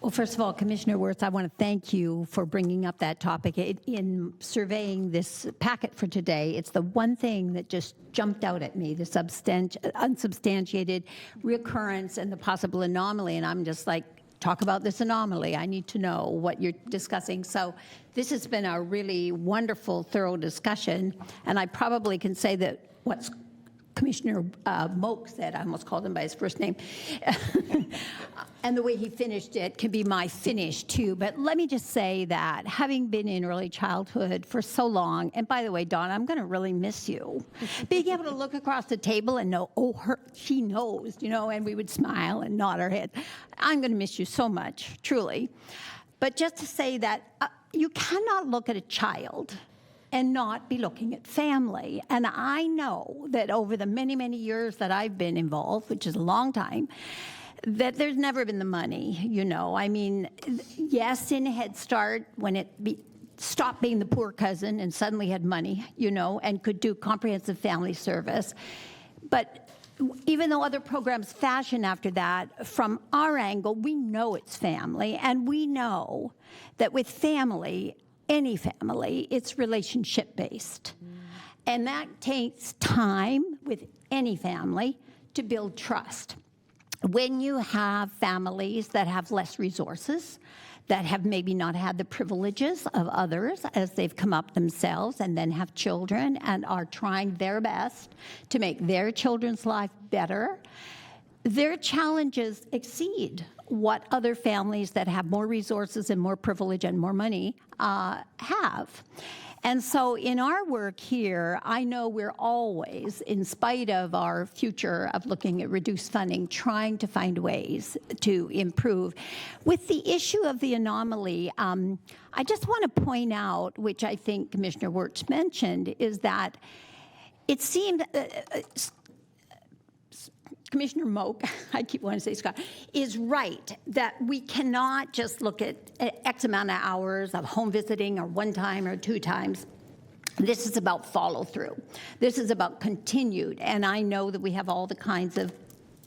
Well, first of all, Commissioner Wirtz, I want to thank you for bringing up that topic. In surveying this packet for today, it's the one thing that just jumped out at me, the unsubstantiated recurrence and the possible anomaly. And I'm just like, talk about this anomaly. I need to know what you're discussing. So this has been a really wonderful, thorough discussion. And I probably can say that what's Commissioner Moak said, I almost called him by his first name, and the way he finished it can be my finish too. But let me just say that having been in early childhood for so long, and by the way, Dawn, I'm going to really miss you. Being able to look across the table and know, she knows, and we would smile and nod our head. I'm going to miss you so much, truly. But just to say that you cannot look at a child and not be looking at family. And I know that over the many, many years that I've been involved, which is a long time, that there's never been the money, I mean, yes, in Head Start, when it stopped being the poor cousin and suddenly had money, and could do comprehensive family service. But even though other programs fashion after that, from our angle, we know it's family, and we know that with family, any family, it's relationship-based. And that takes time with any family to build trust. When you have families that have less resources, that have maybe not had the privileges of others as they've come up themselves, and then have children and are trying their best to make their children's life better, their challenges exceed what other families that have more resources and more privilege and more money have. And so in our work here, I know we're always, in spite of our future of looking at reduced funding, trying to find ways to improve. With the issue of the anomaly, I just want to point out, which I think Commissioner Wirtz mentioned, is that it seemed Commissioner Moak, I keep wanting to say Scott, is right that we cannot just look at X amount of hours of home visiting or one time or two times. This is about follow through. This is about continued. And I know that we have all the kinds of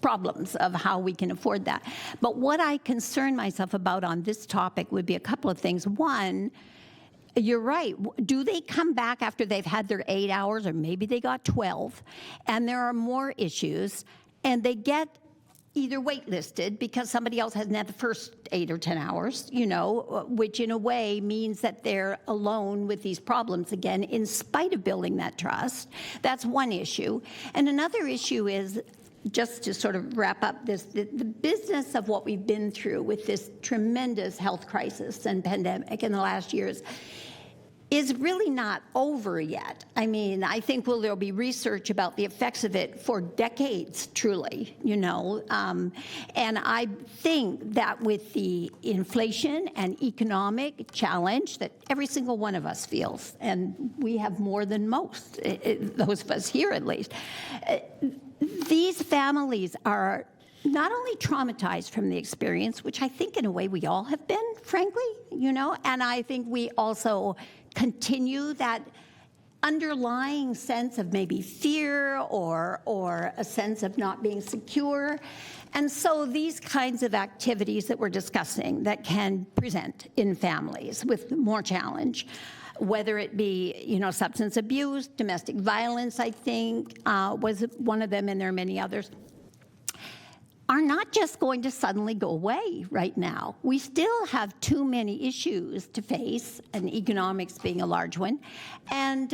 problems of how we can afford that. But what I concern myself about on this topic would be a couple of things. One, you're right. Do they come back after they've had their 8 hours, or maybe they got 12, and there are more issues, and they get either waitlisted because somebody else hasn't had the first 8 or 10 hours, which in a way means that they're alone with these problems again, in spite of building that trust. That's one issue. And another issue is, just to sort of wrap up this, the business of what we've been through with this tremendous health crisis and pandemic in the last years is really not over yet. I mean, I think there'll be research about the effects of it for decades, truly, and I think that with the inflation and economic challenge that every single one of us feels, and we have more than most, those of us here at least, these families are not only traumatized from the experience, which I think in a way we all have been, frankly, and I think we also continue that underlying sense of maybe fear or a sense of not being secure. And so these kinds of activities that we're discussing that can present in families with more challenge, whether it be, substance abuse, domestic violence, I think, was one of them, and there are many others, are not just going to suddenly go away right now. We still have too many issues to face, and economics being a large one, and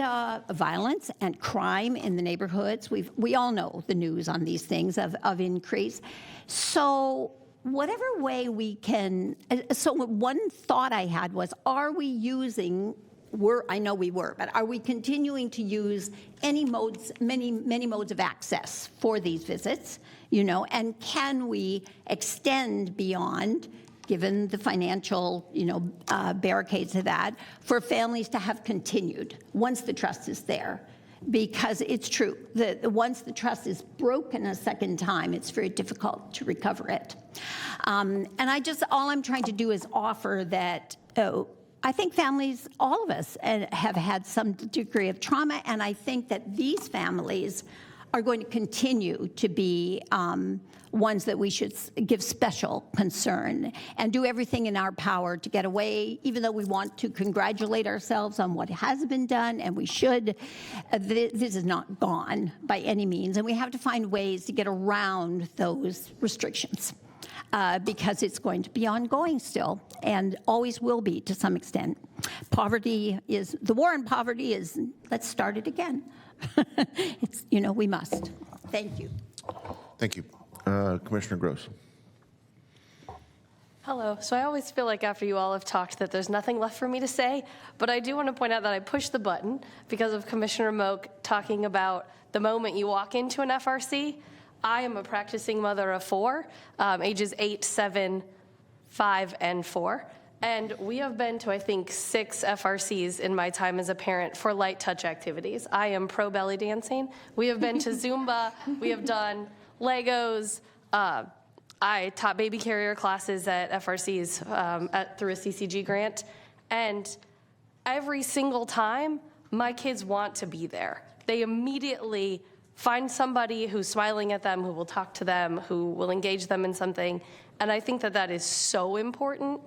violence and crime in the neighborhoods. We all know the news on these things of increase. So whatever way we can, so one thought I had was, are we using, I know we were, but are we continuing to use any modes, many modes of access for these visits, and can we extend beyond, given the financial, barricades of that, for families to have continued once the trust is there? Because it's true that once the trust is broken a second time, it's very difficult to recover it. And all I'm trying to do is offer that, I think families, all of us, have had some degree of trauma, and I think that these families are going to continue to be ones that we should give special concern and do everything in our power to get away, even though we want to congratulate ourselves on what has been done, and we should. This is not gone by any means, and we have to find ways to get around those restrictions. Because it's going to be ongoing still, and always will be to some extent. The war on poverty is, let's start it again. We must. Thank you. Thank you. Commissioner Gross. Hello. So I always feel like after you all have talked that there's nothing left for me to say, but I do want to point out that I pushed the button because of Commissioner Moak talking about the moment you walk into an FRC. I am a practicing mother of 4, ages 8, 7, 5, and 4. And we have been to, I think, 6 FRCs in my time as a parent for light touch activities. I am pro belly dancing. We have been to Zumba. We have done Legos. I taught baby carrier classes at FRCs through a CCG grant. And every single time, my kids want to be there. They immediately find somebody who's smiling at them, who will talk to them, who will engage them in something. And I think that that is so important.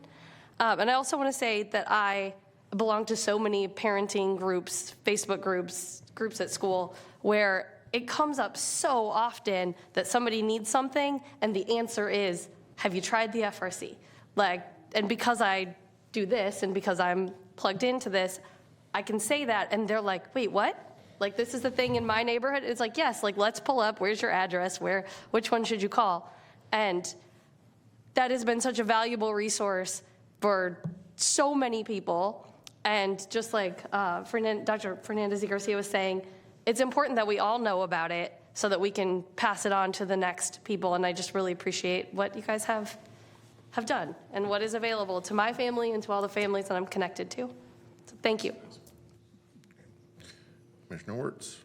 And I also want to say that I belong to so many parenting groups, Facebook groups at school, where it comes up so often that somebody needs something, and the answer is, have you tried the FRC? And because I do this, and because I'm plugged into this, I can say that, and they're like, wait, what? This is the thing in my neighborhood? It's like, yes, let's pull up, where's your address, which one should you call? And that has been such a valuable resource for so many people. And just like Dr. Fernandez y Garcia was saying, it's important that we all know about it so that we can pass it on to the next people. And I just really appreciate what you guys have done and what is available to my family and to all the families that I'm connected to. So thank you. Commissioner Wirtz.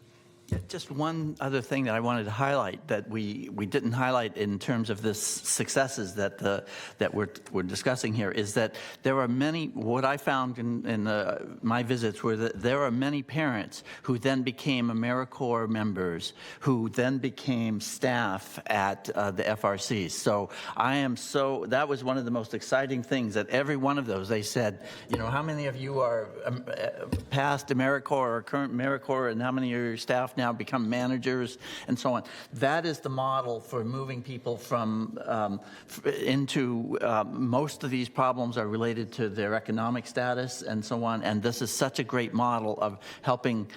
Just one other thing that I wanted to highlight that we didn't highlight in terms of the successes that we're discussing here is that there are many. What I found in my visits were that there are many parents who then became AmeriCorps members, who then became staff at the FRCs. So that was one of the most exciting things. That every one of those, they said, how many of you are past AmeriCorps or current AmeriCorps, and how many of your staff now become managers, and so on. That is the model for moving people from into most of these problems are related to their economic status and so on. And this is such a great model of helping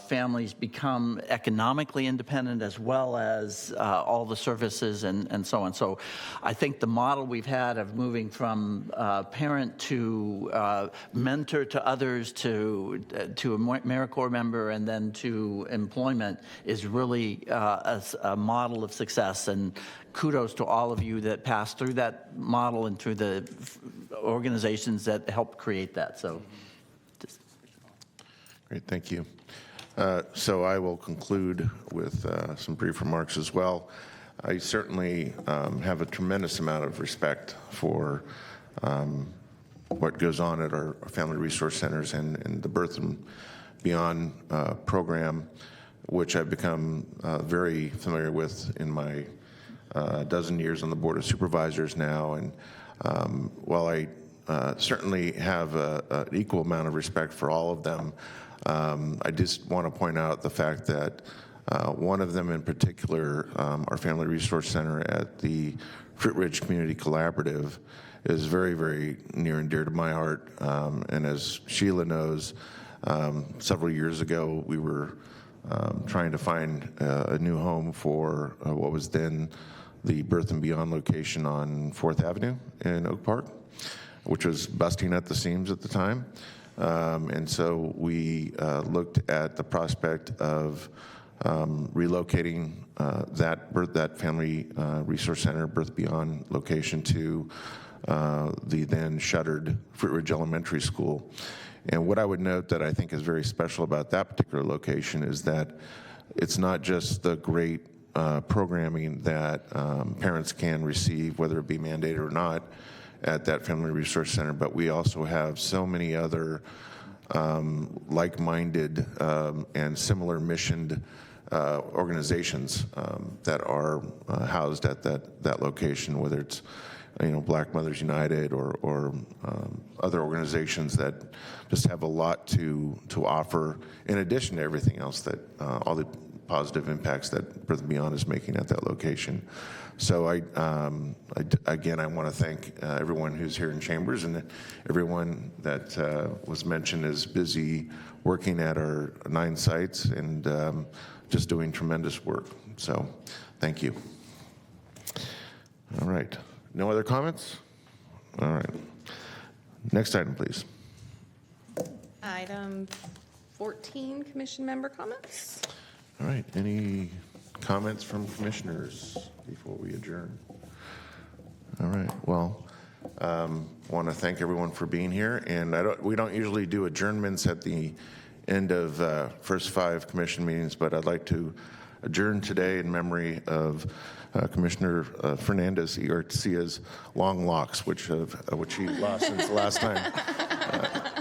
families become economically independent as well as all the services and so on. So I think the model we've had of moving from parent to mentor to others to a AmeriCorps member and then to employment is really a model of success. And kudos to all of you that passed through that model and through the organizations that helped create that. So, Great, thank you. So I will conclude with some brief remarks as well. I certainly have a tremendous amount of respect for what goes on at our family resource centers and the Birth and Beyond program, which I've become very familiar with in my dozen years on the Board of Supervisors now. And while I certainly have an equal amount of respect for all of them, I just want to point out the fact that one of them in particular, our Family Resource Center at the Fruit Ridge Community Collaborative, is very, very near and dear to my heart. And as Sheila knows, several years ago, we were trying to find a new home for what was then the Birth and Beyond location on 4th Avenue in Oak Park, which was busting at the seams at the time. And so we looked at the prospect of relocating that Family Resource Center, Birth Beyond location to the then shuttered Fruit Ridge Elementary School. And what I would note that I think is very special about that particular location is that it's not just the great programming that parents can receive, whether it be mandated or not, at that Family Resource Center, but we also have so many other like-minded and similar missioned organizations that are housed at that location, whether it's Black Mothers United or other organizations that just have a lot to offer in addition to everything else that all the positive impacts that Birth and Beyond is making at that location. So again, I want to thank everyone who's here in Chambers, and everyone that was mentioned is busy working at our 9 sites and just doing tremendous work. So thank you. All right. No other comments? All right. Next item, please. Item 14, commission member comments. All right. Any comments from commissioners before we adjourn? All right. Well, want to thank everyone for being here. And we don't usually do adjournments at the end of first 5 commission meetings, but I'd like to adjourn today in memory of Commissioner Fernandez y Garcia's long locks, which he lost since the last time.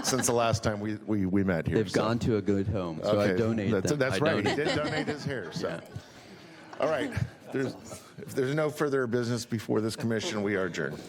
Since the last time we met here. They've gone to a good home, so I donate them. That's right. He did donate his hair. So, yeah. All right. If there's no further business before this commission, we are adjourned.